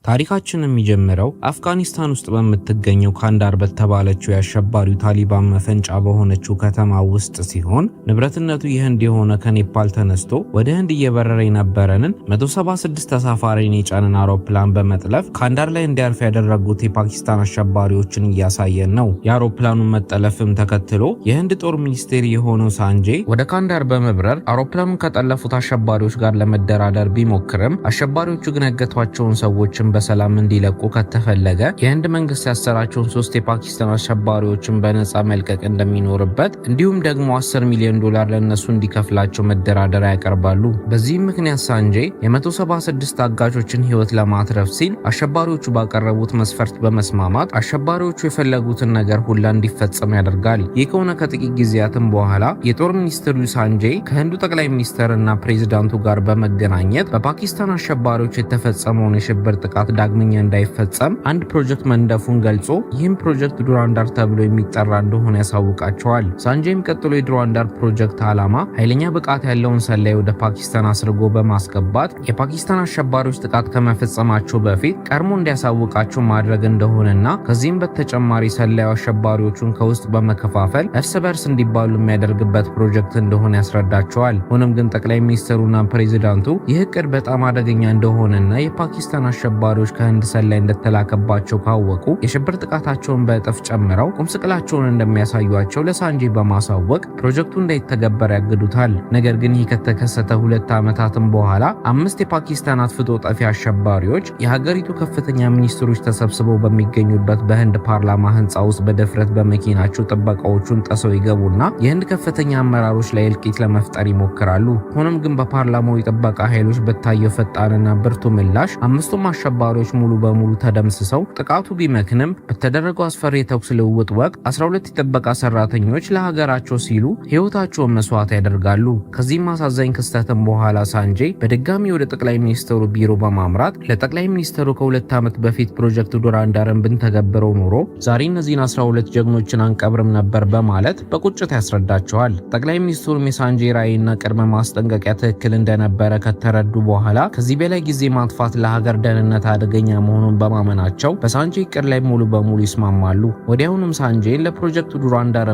ታሪካችን የሚጀምረው አፍጋኒስታን ውስጥ በምትገኘው ካንዳር በተባለችው የአሸባሪው ታሊባን መፈንጫ በሆነችው ከተማ ውስጥ ሲሆን ንብረትነቱ የህንድ የሆነ ከኔፓል ተነስቶ ወደ ህንድ እየበረረ የነበረንን 176 ተሳፋሪን የጫነን አውሮፕላን በመጥለፍ ካንዳር ላይ እንዲያርፍ ያደረጉት የፓኪስታን አሸባሪዎችን እያሳየን ነው። የአውሮፕላኑን መጠለፍም ተከትሎ የህንድ ጦር ሚኒስቴር የሆነው ሳንጄ ወደ ካንዳር በመብረር አውሮፕላኑን ከጠለፉት አሸባሪዎች ጋር ለመደራደር ቢሞክርም አሸባሪዎቹ ግን ያገቷቸውን ሰዎችን በሰላም እንዲለቁ ከተፈለገ የህንድ መንግስት ያሰራቸውን 3 የፓኪስታን አሸባሪዎችን በነፃ መልቀቅ እንደሚኖርበት እንዲሁም ደግሞ $10 ሚሊዮን ለነሱ እንዲከፍላቸው መደራደሪያ ያቀርባሉ። በዚህም ምክንያት ሳንጄ የ176 አጋቾችን ህይወት ለማትረፍ ሲል አሸባሪዎቹ ባቀረቡት መስፈርት በመስማማት አሸባሪዎቹ የፈለጉትን ነገር ሁላ እንዲፈጸም ያደርጋል። ይህ ከሆነ ከጥቂት ጊዜያትም በኋላ የጦር ሚኒስትሩ ሳንጄ ከህንዱ ጠቅላይ ሚኒስትርና ፕሬዝዳንቱ ጋር በመገናኘት በፓኪስታን አሸባሪዎች የተፈጸመውን የሽብር ጥቃት ዳግመኛ እንዳይፈጸም አንድ ፕሮጀክት መንደፉን ገልጾ ይህም ፕሮጀክት ዱራንዳር ተብሎ የሚጠራ እንደሆነ ያሳውቃቸዋል። ሳንጄም ቀጥሎ የዱራንዳር ፕሮጀክት ዓላማ ኃይለኛ ብቃት ያለውን ሰላይ ወደ ፓኪስታን አስርጎ በማስገባት የፓኪስታን አሸባሪዎች ጥቃት ከመፈጸማቸው በፊት ቀድሞ እንዲያሳውቃቸው ማድረግ እንደሆነና ከዚህም በተጨማሪ ሰላዩ አሸባሪዎቹን ከውስጥ በመከፋፈል እርስ በርስ እንዲባሉ የሚያደርግበት ፕሮጀክት እንደሆነ ያስረዳቸዋል። ሆኖም ግን ጠቅላይ ሚኒስትሩና ፕሬዝዳንቱ ይህ እቅድ በጣም አደገኛ እንደሆነና የፓኪስታን አሸባሪዎች ከህንድ ሰላይ እንደተላከባቸው ካወቁ የሽብር ጥቃታቸውን በእጥፍ ጨምረው ቁምስቅላቸውን እንደሚያሳዩአቸው ለሳንጄ በማሳወቅ ፕሮጀክቱ እንዳይተገበር ያግዱታል። ነገር ግን ይህ ከተከሰተ 2 ዓመታትም በኋላ 5 የፓኪስታን አጥፍቶ ጠፊ አሸባሪዎች የሀገሪቱ ከፍተኛ ሚኒስትሮች ተሰብስበው በሚገኙበት በህንድ ፓርላማ ህንፃ ውስጥ በድፍረት በመኪናቸው ጥበቃዎቹን ጠሰው ይገቡና የህንድ ከፍተኛ አመራሮች ላይ እልቂት ለመፍጠር ይሞክራሉ። ሆኖም ግን በፓርላማው የጥበቃ ኃይሎች በታየው ፈጣንና ብርቱ ምላሽ 5ቱም አሸባሪዎች ሙሉ በሙሉ ተደምስሰው ጥቃቱ ቢመክንም በተደረገው አስፈሪ የተኩስ ልውውጥ ወቅት 12 የጥበቃ ሰራተኞች ለሀገራቸው ሲሉ ህይወታቸውን መስዋዕት ያደርጋሉ። ከዚህም አሳዛኝ ክስተትም በኋላ ሳንጄ በድጋሚ ወደ ጠቅላይ ሚኒስትሩ ቢሮ በማምራት ለጠቅላይ ሚኒስትሩ ከ2 ዓመት በፊት ፕሮጀክት ዱራንዳርን ብንተገብረው ኖሮ ዛሬ እነዚህን 12 ጀግኖችን አንቀብርም ነበር በማለት በቁጭት ያስረዳቸዋል። ጠቅላይ ሚኒስትሩም የሳንጄ ራዕይና ቅድመ ማስጠንቀቂያ ትክክል እንደነበረ ከተረዱ በኋላ ከዚህ በላይ ጊዜ ማጥፋት ለሀገር ደህንነት አደገኛ መሆኑን በማመናቸው በሳንጄ እቅድ ላይ ሙሉ በሙሉ ይስማማሉ። ወዲያውኑም ሳንጄ ለፕሮጀክቱ ዱራንዳር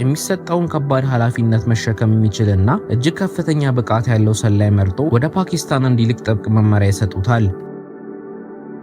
የሚሰጠውን ከባድ ኃላፊነት መሸከም የሚችልና እጅግ ከፍተኛ ብቃት ያለው ሰላይ መርጦ ወደ ፓኪስታን እንዲልክ ጥብቅ መመሪያ ይሰጡታል።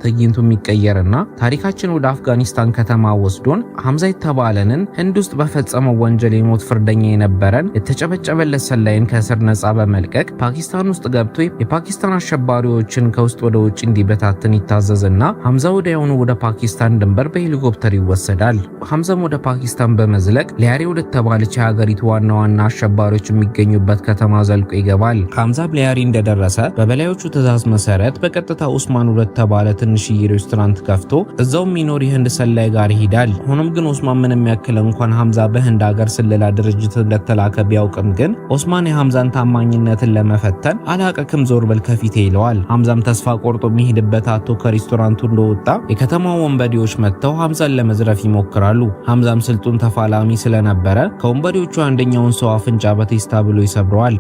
ትዕይንቱ የሚቀየርና ታሪካችን ወደ አፍጋኒስታን ከተማ ወስዶን ሐምዛ የተባለንን ህንድ ውስጥ በፈጸመው ወንጀል የሞት ፍርደኛ የነበረን የተጨበጨበለት ሰላይን ከእስር ነፃ በመልቀቅ ፓኪስታን ውስጥ ገብቶ የፓኪስታን አሸባሪዎችን ከውስጥ ወደ ውጭ እንዲበታትን ይታዘዝና ሐምዛ ወዲያውኑ ወደ ፓኪስታን ድንበር በሄሊኮፕተር ይወሰዳል። ሐምዛም ወደ ፓኪስታን በመዝለቅ ሊያሪ ወደ ተባለች የሀገሪቱ ዋና ዋና አሸባሪዎች የሚገኙበት ከተማ ዘልቆ ይገባል። ሐምዛ ሊያሪ እንደደረሰ በበላዮቹ ትዕዛዝ መሰረት በቀጥታ ኡስማን ወደ ተባለ ትንሽዬ ሬስቶራንት ከፍቶ እዛው የሚኖር የህንድ ሰላይ ጋር ይሄዳል። ሆኖም ግን ኦስማን ምንም ያክል እንኳን ሐምዛ በህንድ ሀገር ስለላ ድርጅት እንደተላከ ቢያውቅም ግን ኦስማን የሐምዛን ታማኝነትን ለመፈተን አላቀክም ዞር በል ከፊቴ ይለዋል። ሐምዛም ተስፋ ቆርጦ የሚሄድበት አቶ ከሬስቶራንቱ እንደወጣ የከተማው ወንበዴዎች መጥተው ሐምዛን ለመዝረፍ ይሞክራሉ። ሐምዛም ስልጡን ተፋላሚ ስለነበረ ከወንበዴዎቹ አንደኛውን ሰው አፍንጫ በቴስታ ብሎ ይሰብረዋል።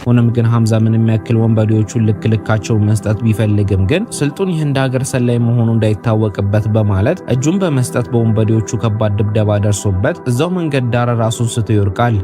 ሆኖም ግን ሐምዛ ምንም ያክል ወንበዴዎቹን ልካቸው መስጠት ቢፈልግም ግን ስልጡን የህንድ ሀገር ሰላይ መሆኑ እንዳይታወቅበት በማለት እጁን በመስጠት በወንበዴዎቹ ከባድ ድብደባ ደርሶበት እዛው መንገድ ዳር ራሱን ስቶ ይወድቃል።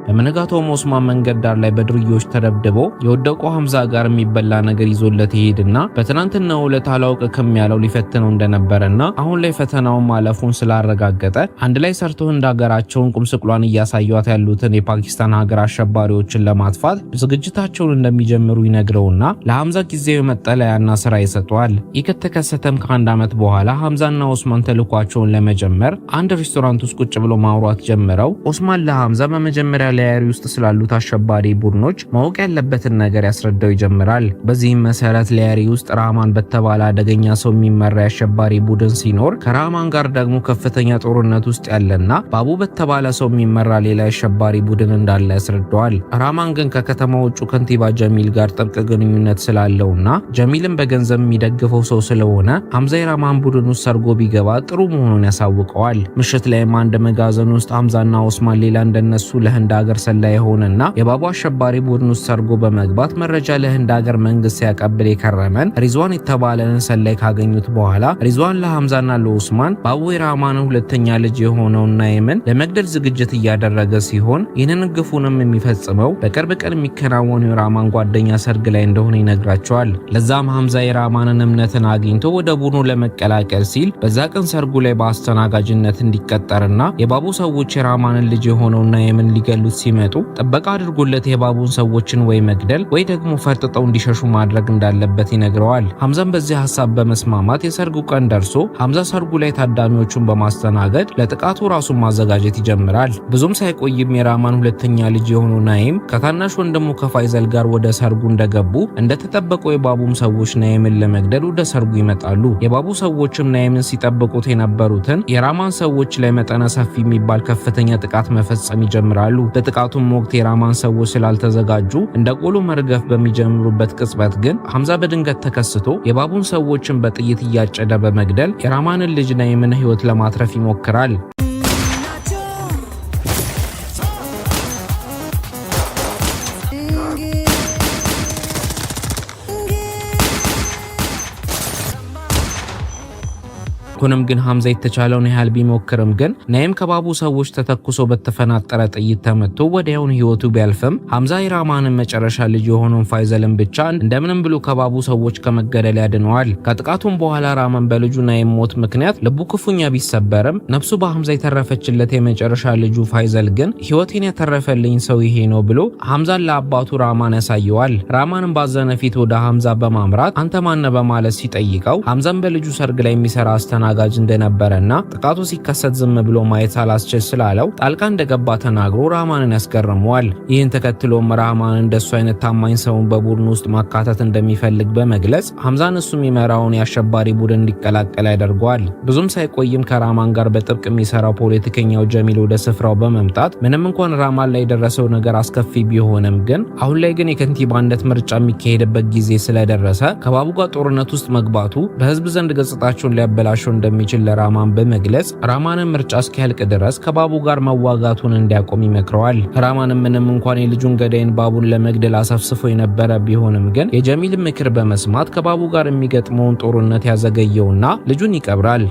በመነጋታው ኦስማን መንገድ ዳር ላይ በድርዮች ተደብድቦ የወደቀው ሐምዛ ጋር የሚበላ ነገር ይዞለት ይሄድና በትናንትናው ዕለት አላውቅም ያለው ሊፈትነው እንደነበረና አሁን ላይ ፈተናውን ማለፉን ስላረጋገጠ አንድ ላይ ሰርቶ ህንድ ሀገራቸውን ቁምስቅሏን እያሳዩት ያሉትን የፓኪስታን ሀገር አሸባሪዎችን ለማጥፋት ዝግጅታቸውን እንደሚጀምሩ ይነግረውና ለሐምዛ ጊዜያዊ መጠለያና ስራ ይሰጠዋል። ይህ ከተከሰተም ከ1 ዓመት በኋላ ሐምዛና ኦስማን ተልኳቸውን ለመጀመር አንድ ሬስቶራንት ውስጥ ቁጭ ብሎ ማውራት ጀምረው ኦስማን ለሐምዛ በመጀመሪያ ሊያሪ ውስጥ ስላሉት አሸባሪ ቡድኖች ማወቅ ያለበትን ነገር ያስረዳው ይጀምራል። በዚህም መሰረት ሊያሪ ውስጥ ራህማን በተባለ አደገኛ ሰው የሚመራ አሸባሪ ቡድን ሲኖር ከራህማን ጋር ደግሞ ከፍተኛ ጦርነት ውስጥ ያለና ባቡ በተባለ ሰው የሚመራ ሌላ አሸባሪ ቡድን እንዳለ ያስረዳዋል። ራህማን ግን ከከተማዎቹ ከንቲባ ጀሚል ጋር ጥብቅ ግንኙነት ስላለውና ጀሚልን በገንዘብ የሚደግፈው ሰው ስለሆነ ሐምዛ የራህማን ቡድን ውስጥ ሰርጎ ቢገባ ጥሩ መሆኑን ያሳውቀዋል። ምሽት ላይም አንድ መጋዘን ውስጥ ሐምዛና ኦስማን ሌላ እንደነሱ ለህንድ ሀገር ሰላይ የሆነና የባቡ አሸባሪ ቡድን ውስጥ ሰርጎ በመግባት መረጃ ለህንድ ሀገር መንግስት ሲያቀብል የከረመን ሪዝዋን የተባለን ሰላይ ካገኙት በኋላ ሪዝዋን ለሐምዛና ለኡስማን ባቡ የራማን ሁለተኛ ልጅ የሆነውን ናይምን ለመግደል ዝግጅት እያደረገ ሲሆን ይህንን ግፉንም የሚፈጽመው በቅርብ ቀን የሚከናወነው የራማን ጓደኛ ሰርግ ላይ እንደሆነ ይነግራቸዋል። ለዛም ሐምዛ የራማንን እምነትን አግኝቶ ወደ ቡድኑ ለመቀላቀል ሲል በዛ ቀን ሰርጉ ላይ በአስተናጋጅነት እንዲቀጠርና የባቡ ሰዎች የራማንን ልጅ የሆነውን ናይምን ሊገሉት ሲመጡ ጥበቃ አድርጎለት የባቡን ሰዎችን ወይ መግደል ወይ ደግሞ ፈርጥጠው እንዲሸሹ ማድረግ እንዳለበት ይነግረዋል። ሐምዛም በዚህ ሐሳብ በመስማማት የሰርጉ ቀን ደርሶ ሐምዛ ሰርጉ ላይ ታዳሚዎቹን በማስተናገድ ለጥቃቱ ራሱን ማዘጋጀት ይጀምራል። ብዙም ሳይቆይም የራማን ሁለተኛ ልጅ የሆነው ናይም ከታናሽ ወንድሙ ከፋይዘል ጋር ወደ ሰርጉ እንደገቡ እንደተጠበቀው የባቡም ሰዎች ናይምን ለመግደል ወደ ሰርጉ ይመጣሉ። የባቡ ሰዎችም ናይምን ሲጠብቁት የነበሩትን የራማን ሰዎች ላይ መጠነ ሰፊ የሚባል ከፍተኛ ጥቃት መፈጸም ይጀምራሉ። በጥቃቱም ወቅት የራማን ሰዎች ስላልተዘጋጁ እንደ ቆሎ መርገፍ በሚጀምሩበት ቅጽበት ግን ሐምዛ በድንገት ተከስቶ የባቡን ሰዎችን በጥይት እያጨደ በመግደል የራማንን ልጅ ናይምን ሕይወት ለማትረፍ ይሞክራል። ሆኖም ግን ሐምዛ የተቻለውን ያህል ቢሞክርም ግን ናይም ከባቡ ሰዎች ተተኩሶ በተፈናጠረ ጥይት ተመቶ ወዲያውኑ ሕይወቱ ቢያልፍም ሐምዛ የራማንን መጨረሻ ልጅ የሆነውን ፋይዘልን ብቻ እንደምንም ብሎ ከባቡ ሰዎች ከመገደል ያድነዋል። ከጥቃቱም በኋላ ራማን በልጁ ናይም ሞት ምክንያት ልቡ ክፉኛ ቢሰበርም ነፍሱ በሐምዛ የተረፈችለት የመጨረሻ ልጁ ፋይዘል ግን ሕይወቴን ያተረፈልኝ ሰው ይሄ ነው ብሎ ሐምዛን ለአባቱ ራማን ያሳየዋል። ራማንም ባዘነ ፊት ወደ ሐምዛ በማምራት አንተ ማነ በማለት ሲጠይቀው ሐምዛን በልጁ ሰርግ ላይ የሚሰራ አስተናጋጅ እንደነበረና ጥቃቱ ሲከሰት ዝም ብሎ ማየት አላስችል ስላለው ጣልቃ እንደገባ ተናግሮ ራማንን ያስገርመዋል። ይህን ተከትሎም ራማን እንደሱ አይነት ታማኝ ሰውን በቡድን ውስጥ ማካተት እንደሚፈልግ በመግለጽ ሐምዛን እሱ የሚመራውን የአሸባሪ ቡድን እንዲቀላቀል ያደርገዋል። ብዙም ሳይቆይም ከራማን ጋር በጥብቅ የሚሰራው ፖለቲከኛው ጀሚል ወደ ስፍራው በመምጣት ምንም እንኳን ራማን ላይ የደረሰው ነገር አስከፊ ቢሆንም ግን አሁን ላይ ግን የከንቲባነት ምርጫ የሚካሄድበት ጊዜ ስለደረሰ ከባቡ ጋር ጦርነት ውስጥ መግባቱ በህዝብ ዘንድ ገጽታቸውን ሊያበላሸው እንደሚችል ለራማን በመግለጽ ራማንን ምርጫ እስኪያልቅ ድረስ ከባቡ ጋር መዋጋቱን እንዲያቆም ይመክረዋል። ራማንም ምንም እንኳን የልጁን ገዳይን ባቡን ለመግደል አሰፍስፎ የነበረ ቢሆንም ግን የጀሚል ምክር በመስማት ከባቡ ጋር የሚገጥመውን ጦርነት ያዘገየውና ልጁን ይቀብራል።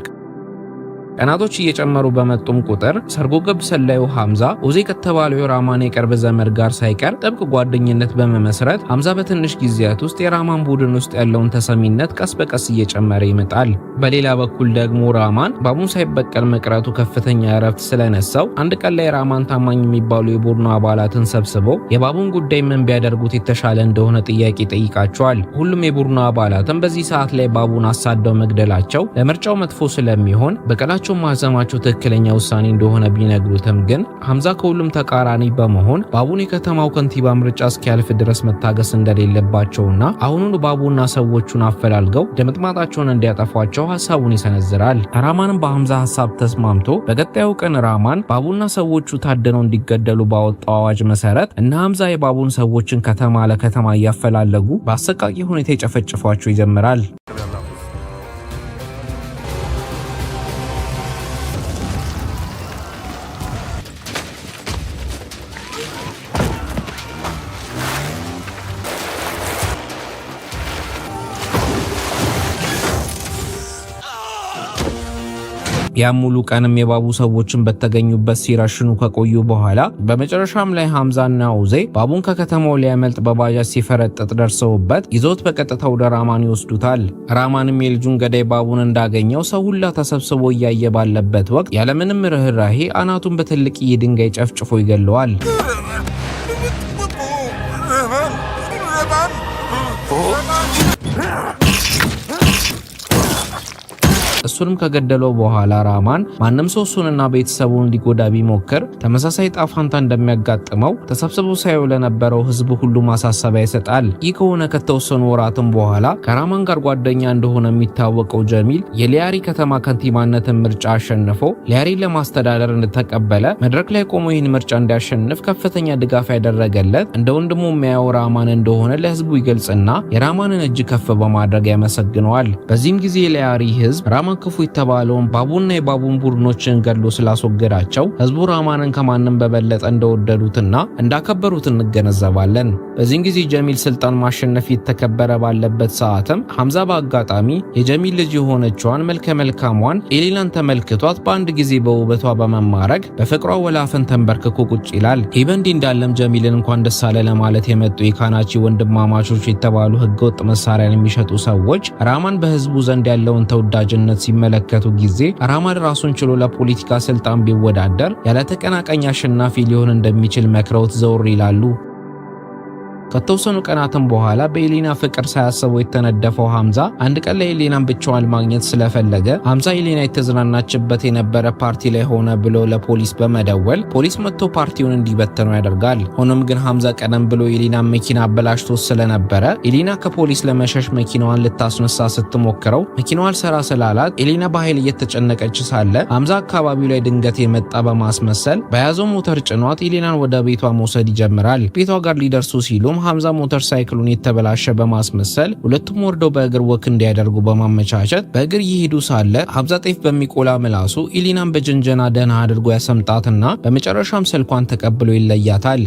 ቀናቶች እየጨመሩ በመጡም ቁጥር ሰርጎ ገብ ሰላዩ ሐምዛ ኡዜ ከተባለው የራማን የቅርብ ዘመድ ጋር ሳይቀር ጥብቅ ጓደኝነት በመመስረት ሐምዛ በትንሽ ጊዜያት ውስጥ የራማን ቡድን ውስጥ ያለውን ተሰሚነት ቀስ በቀስ እየጨመረ ይመጣል። በሌላ በኩል ደግሞ ራማን ባቡን ሳይበቀል መቅረቱ ከፍተኛ እረፍት ስለነሳው አንድ ቀን ላይ ራማን ታማኝ የሚባሉ የቡድኑ አባላትን ሰብስቦ የባቡን ጉዳይ ምን ቢያደርጉት የተሻለ እንደሆነ ጥያቄ ጠይቃቸዋል። ሁሉም የቡድኑ አባላትም በዚህ ሰዓት ላይ ባቡን አሳደው መግደላቸው ለምርጫው መጥፎ ስለሚሆን በቀላቸው ማዘማቸው ትክክለኛ ውሳኔ እንደሆነ ቢነግሩትም ግን ሐምዛ ከሁሉም ተቃራኒ በመሆን ባቡን የከተማው ከንቲባ ምርጫ እስኪያልፍ ድረስ መታገስ እንደሌለባቸውና አሁኑኑ ባቡና ሰዎቹን አፈላልገው ደምጥማጣቸውን እንዲያጠፏቸው ሐሳቡን ይሰነዝራል። ራማንም በሐምዛ ሐሳብ ተስማምቶ በቀጣዩ ቀን ራማን ባቡና ሰዎቹ ታደነው እንዲገደሉ ባወጣው አዋጅ መሰረት እነ ሐምዛ የባቡን ሰዎችን ከተማ ለከተማ እያፈላለጉ በአሰቃቂ ሁኔታ ይጨፈጭፏቸው ይጀምራል። ያም ሙሉ ቀንም የባቡ ሰዎችን በተገኙበት ሲረሽኑ ከቆዩ በኋላ በመጨረሻም ላይ ሐምዛና ኡዜ ባቡን ከከተማው ሊያመልጥ በባጃጅ ሲፈረጥጥ ደርሰውበት ይዞት በቀጥታ ወደ ራማን ይወስዱታል። ራማንም የልጁን ገዳይ ባቡን እንዳገኘው ሰው ሁላ ተሰብስቦ እያየ ባለበት ወቅት ያለምንም ርህራሄ አናቱን በትልቅ ድንጋይ ጨፍጭፎ ይገለዋል። እሱንም ከገደለው በኋላ ራማን ማንም ሰው እሱንና ቤተሰቡን ሊጎዳ ቢሞክር ተመሳሳይ ጣፋንታ እንደሚያጋጥመው ተሰብስበው ሳይው ለነበረው ህዝብ ሁሉ ማሳሰቢያ ይሰጣል። ይህ ከሆነ ከተወሰኑ ወራትም በኋላ ከራማን ጋር ጓደኛ እንደሆነ የሚታወቀው ጀሚል የሊያሪ ከተማ ከንቲባነትን ምርጫ አሸንፎ ሊያሪን ለማስተዳደር እንደተቀበለ መድረክ ላይ ቆሞ ይህን ምርጫ እንዲያሸንፍ ከፍተኛ ድጋፍ ያደረገለት እንደ ወንድሙ የሚያየው ራማን እንደሆነ ለህዝቡ ይገልጽና የራማንን እጅ ከፍ በማድረግ ያመሰግነዋል። በዚህም ጊዜ የሊያሪ ህዝብ ራማን ክፉ የተባለውን ባቡና የባቡን ቡድኖችን ገድሎ ስላስወገዳቸው ህዝቡ ራማንን ከማንም በበለጠ እንደወደዱትና እንዳከበሩት እንገነዘባለን። በዚህን ጊዜ ጀሚል ስልጣን ማሸነፍ የተከበረ ባለበት ሰዓትም ሐምዛ በአጋጣሚ የጀሚል ልጅ የሆነችዋን መልከ መልካሟን ኤሊናን ተመልክቷት በአንድ ጊዜ በውበቷ በመማረግ በፍቅሯ ወላፈን ተንበርክኮ ቁጭ ይላል። ይህ በእንዲህ እንዳለም ጀሚልን እንኳን ደስ አለ ለማለት የመጡ የካናቺ ወንድማማቾች የተባሉ ህገወጥ መሳሪያን የሚሸጡ ሰዎች ራማን በህዝቡ ዘንድ ያለውን ተወዳጅነት ሲመለከቱ ጊዜ ራማን ራሱን ችሎ ለፖለቲካ ስልጣን ቢወዳደር ያለ ተቀናቃኝ አሸናፊ ሊሆን እንደሚችል መክረውት ዘውር ይላሉ። ከተወሰኑ ቀናትም በኋላ በኤሊና ፍቅር ሳያስበው የተነደፈው ሐምዛ አንድ ቀን ላይ ኤሊናን ብቻዋን ማግኘት ስለፈለገ ሐምዛ ኤሊና የተዝናናችበት የነበረ ፓርቲ ላይ ሆነ ብሎ ለፖሊስ በመደወል ፖሊስ መጥቶ ፓርቲውን እንዲበተነው ያደርጋል። ሆኖም ግን ሐምዛ ቀደም ብሎ ኤሊናን መኪና አበላሽቶ ስለነበረ ኤሊና ከፖሊስ ለመሸሽ መኪናዋን ልታስነሳ ስትሞክረው መኪናዋ አልሰራ ስላላት ኤሊና በኃይል እየተጨነቀች ሳለ ሐምዛ አካባቢው ላይ ድንገት የመጣ በማስመሰል በያዘው ሞተር ጭኗት ኤሊናን ወደ ቤቷ መውሰድ ይጀምራል። ቤቷ ጋር ሊደርሱ ሲሉ ሐምዛ ሞተር ሳይክሉን የተበላሸ በማስመሰል ሁለቱም ወርደው በእግር ወክ እንዲያደርጉ በማመቻቸት በእግር ይሄዱ ሳለ ሐምዛ ጤፍ በሚቆላ ምላሱ ኤሊናን በጀንጀና ደህና አድርጎ ያሰምጣትና በመጨረሻም ስልኳን ተቀብሎ ይለያታል።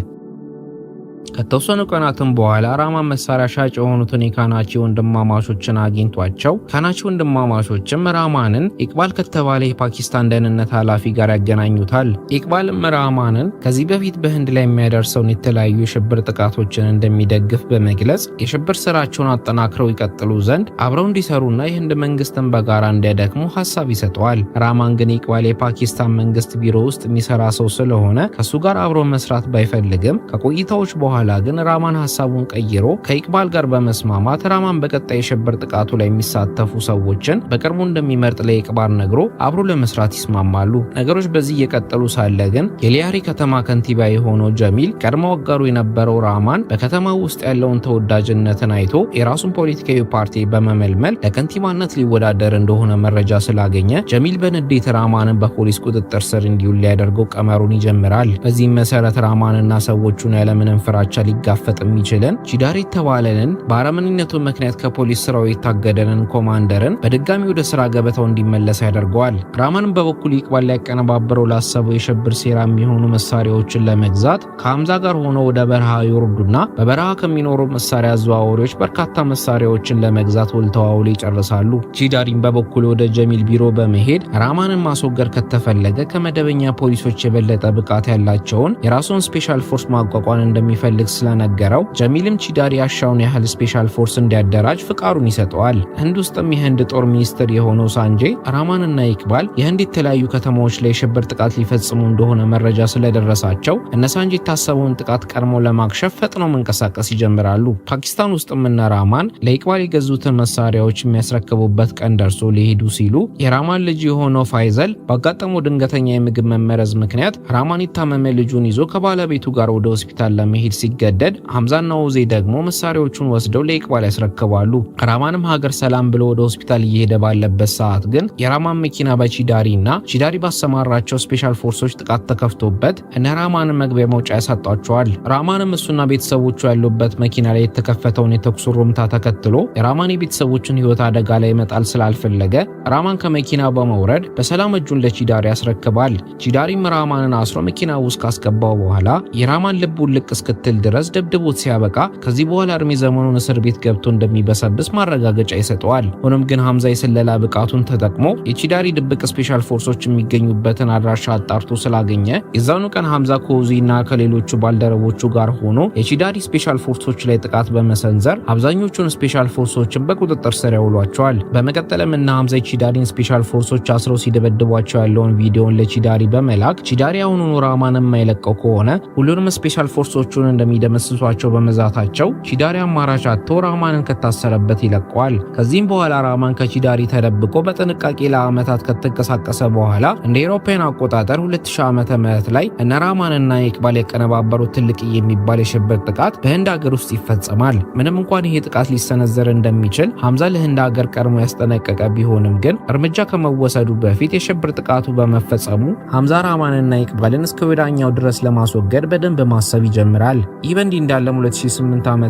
ከተወሰኑ ቀናትም በኋላ ራማን መሳሪያ ሻጭ የሆኑትን የካናቺ ወንድማማቾችን አግኝቷቸው ካናቺ ወንድማማቾችም ራማንን ኢቅባል ከተባለ የፓኪስታን ደህንነት ኃላፊ ጋር ያገናኙታል። ኢቅባልም ራማንን ከዚህ በፊት በህንድ ላይ የሚያደርሰውን የተለያዩ የሽብር ጥቃቶችን እንደሚደግፍ በመግለጽ የሽብር ስራቸውን አጠናክረው ይቀጥሉ ዘንድ አብረው እንዲሰሩና የህንድ መንግስትን በጋራ እንዲያደክሙ ሐሳብ ይሰጠዋል። ራማን ግን ኢቅባል የፓኪስታን መንግስት ቢሮ ውስጥ የሚሰራ ሰው ስለሆነ ከሱ ጋር አብሮ መስራት ባይፈልግም ከቆይታዎች በኋላ ግን ራማን ሐሳቡን ቀይሮ ከኢቅባል ጋር በመስማማት ራማን በቀጣይ የሽብር ጥቃቱ ላይ የሚሳተፉ ሰዎችን በቅርቡ እንደሚመርጥ ለኢቅባል ነግሮ አብሮ ለመስራት ይስማማሉ። ነገሮች በዚህ እየቀጠሉ ሳለ ግን የሊያሪ ከተማ ከንቲባ የሆነው ጀሚል ቀድሞ አጋሩ የነበረው ራማን በከተማው ውስጥ ያለውን ተወዳጅነትን አይቶ የራሱን ፖለቲካዊ ፓርቲ በመመልመል ለከንቲባነት ሊወዳደር እንደሆነ መረጃ ስላገኘ ጀሚል በንዴት ራማንን በፖሊስ ቁጥጥር ስር እንዲውል ሊያደርገው ቀመሩን ይጀምራል። በዚህም መሰረት ራማንና ሰዎቹን ያለምንም ፍራቻ ሊጋፈጥ የሚችልን ቺዳሪ የተባለንን በአረመኔነቱ ምክንያት ከፖሊስ ስራው የታገደንን ኮማንደርን በድጋሚ ወደ ስራ ገበታው እንዲመለስ ያደርገዋል። ራማንም በበኩሉ ኢቅባል ሊያቀነባብረው ላሰበው የሽብር ሴራ የሚሆኑ መሳሪያዎችን ለመግዛት ከሐምዛ ጋር ሆኖ ወደ በረሃ ይወርዱና በበረሃ ከሚኖሩ መሳሪያ አዘዋዋሪዎች በርካታ መሳሪያዎችን ለመግዛት ውል ተዋውለው ይጨርሳሉ። ቺዳሪም በበኩሉ ወደ ጀሚል ቢሮ በመሄድ ራማንን ማስወገድ ከተፈለገ ከመደበኛ ፖሊሶች የበለጠ ብቃት ያላቸውን የራሱን ስፔሻል ፎርስ ማቋቋም እንደሚፈልግ ስለነገረው ጀሚልም ቺዳሪ ያሻውን ያህል ስፔሻል ፎርስ እንዲያደራጅ ፍቃዱን ይሰጠዋል። ህንድ ውስጥም የህንድ ጦር ሚኒስትር የሆነው ሳንጄ ራማንና ኢቅባል የህንድ የተለያዩ ከተማዎች ላይ ሽብር ጥቃት ሊፈጽሙ እንደሆነ መረጃ ስለደረሳቸው እነ ሳንጄ የታሰበውን ጥቃት ቀድሞ ለማክሸፍ ፈጥነው መንቀሳቀስ ይጀምራሉ። ፓኪስታን ውስጥም እነ ራማን ለኢቅባል የገዙትን መሳሪያዎች የሚያስረክቡበት ቀን ደርሶ ሊሄዱ ሲሉ የራማን ልጅ የሆነው ፋይዘል ባጋጠመው ድንገተኛ የምግብ መመረዝ ምክንያት ራማን የታመመ ልጁን ይዞ ከባለቤቱ ጋር ወደ ሆስፒታል ለመሄድ ሲገደድ ሐምዛና ኡዜ ደግሞ መሳሪያዎቹን ወስደው ለኢቅባል ያስረክባሉ። ራማንም ሀገር ሰላም ብሎ ወደ ሆስፒታል እየሄደ ባለበት ሰዓት ግን የራማን መኪና በቺዳሪና ቺዳሪ ባሰማራቸው ስፔሻል ፎርሶች ጥቃት ተከፍቶበት እነ ራማን መግቢያ መውጫ ያሳጣቸዋል። ራማንም እሱና ቤተሰቦቹ ያሉበት መኪና ላይ የተከፈተውን የተኩስ ሩምታ ተከትሎ የራማን የቤተሰቦችን ህይወት አደጋ ላይ መጣል ስላልፈለገ ራማን ከመኪና በመውረድ በሰላም እጁን ለቺዳሪ ያስረክባል። ቺዳሪም ራማንን አስሮ መኪና ውስጥ ካስገባው በኋላ የራማን ልቡን ልቅ እስክትል ድረስ ደብድቦት ሲያበቃ ከዚህ በኋላ እድሜ ዘመኑን እስር ቤት ገብቶ እንደሚበሰብስ ማረጋገጫ ይሰጠዋል። ሆኖም ግን ሐምዛ የስለላ ብቃቱን ተጠቅሞ የቺዳሪ ድብቅ ስፔሻል ፎርሶች የሚገኙበትን አድራሻ አጣርቶ ስላገኘ የዛኑ ቀን ሐምዛ ከኡዚና ከሌሎቹ ባልደረቦቹ ጋር ሆኖ የቺዳሪ ስፔሻል ፎርሶች ላይ ጥቃት በመሰንዘር አብዛኞቹን ስፔሻል ፎርሶችን በቁጥጥር ስር ያውሏቸዋል። በመቀጠልም እና ሐምዛ የቺዳሪን ስፔሻል ፎርሶች አስረው ሲደበድቧቸው ያለውን ቪዲዮን ለቺዳሪ በመላክ ቺዳሪ አሁኑኑ ራማን የማይለቀው ከሆነ ሁሉንም ስፔሻል ፎርሶቹን እንደሚደመስሷቸው በመዛታቸው ቺዳሪ አማራጭ አጥቶ ራማንን ከታሰረበት ይለቀዋል። ከዚህም በኋላ ራማን ከቺዳሪ ተደብቆ በጥንቃቄ ለዓመታት ከተንቀሳቀሰ በኋላ እንደ አውሮፓውያን አቆጣጠር 2000 ዓመተ ምህረት ላይ እነ ራማንና ኢቅባል ያቀነባበሩት ትልቅ የሚባል የሽብር ጥቃት በህንድ ሀገር ውስጥ ይፈጸማል። ምንም እንኳን ይሄ ጥቃት ሊሰነዘር እንደሚችል ሐምዛ ለህንድ ሀገር ቀድሞ ያስጠነቀቀ ቢሆንም ግን እርምጃ ከመወሰዱ በፊት የሽብር ጥቃቱ በመፈጸሙ ሐምዛ ራማንና ኢቅባልን እስከ ወዳኛው ድረስ ለማስወገድ በደንብ ማሰብ ይጀምራል። ይህ በእንዲህ እንዳለም 2008 ዓ.ም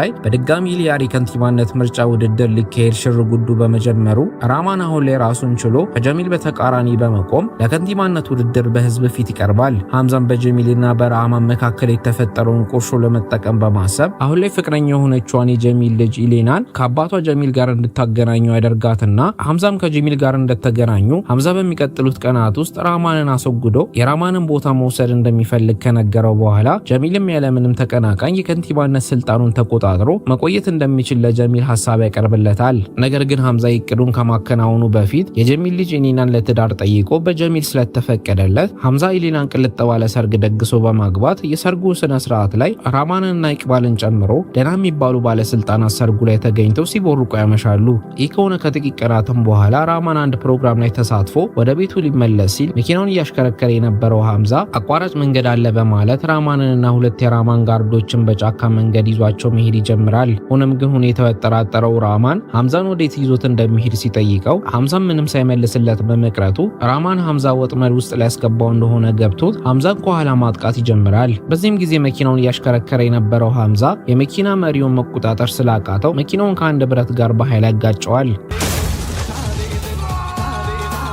ላይ በድጋሚ ሊያሪ ከንቲባነት ምርጫ ውድድር ሊካሄድ ሽር ጉዱ በመጀመሩ ራማን አሁን ላይ ራሱን ችሎ ከጀሚል በተቃራኒ በመቆም ለከንቲባነት ውድድር በህዝብ ፊት ይቀርባል። ሐምዛም በጀሚልና በራማን መካከል የተፈጠረውን ቁርሾ ለመጠቀም በማሰብ አሁን ላይ ፍቅረኛ የሆነችዋን የጀሚል ልጅ ኢሌናን ከአባቷ ጀሚል ጋር እንድታገናኘው ያደርጋትና ሐምዛም ከጀሚል ጋር እንደተገናኙ ሐምዛ በሚቀጥሉት ቀናት ውስጥ ራማንን አስወግዶ የራማንን ቦታ መውሰድ እንደሚፈልግ ከነገረው በኋላ ጀሚልም ያለምንም ተቀናቃኝ የከንቲባነት ስልጣኑን ተቆጣጥሮ መቆየት እንደሚችል ለጀሚል ሐሳብ ያቀርብለታል። ነገር ግን ሐምዛ ይቅዱን ከማከናወኑ በፊት የጀሚል ልጅ ኢሌናን ለትዳር ጠይቆ በጀሚል ስለተፈቀደለት ሐምዛ ኢሌናን ቅልጥ ባለ ሰርግ ደግሶ በማግባት የሰርጉ ስነ ስርዓት ላይ ራማንና ኢቅባልን ጨምሮ ደና የሚባሉ ባለስልጣናት ሰርጉ ላይ ተገኝተው ሲቦርቁ ያመሻሉ። ይህ ከሆነ ከጥቂት ቀናትም በኋላ ራማን አንድ ፕሮግራም ላይ ተሳትፎ ወደ ቤቱ ሊመለስ ሲል መኪናውን እያሽከረከረ የነበረው ሐምዛ አቋራጭ መንገድ አለ በማለት ራማንንና ሁለት የራማን ጋርዶችን በጫካ መንገድ ይዟቸው መሄድ ይጀምራል። ሆኖም ግን ሁኔታው ያጠራጠረው ራማን ሐምዛን ወዴት ይዞት እንደሚሄድ ሲጠይቀው ሐምዛም ምንም ሳይመልስለት በመቅረቱ ራማን ሐምዛ ወጥመድ ውስጥ ሊያስገባው እንደሆነ ገብቶት ሐምዛን ከኋላ ማጥቃት ይጀምራል። በዚህም ጊዜ መኪናውን እያሽከረከረ የነበረው ሐምዛ የመኪና መሪውን መቆጣጠር ስላቃተው መኪናውን ከአንድ ብረት ጋር በኃይል ያጋጨዋል።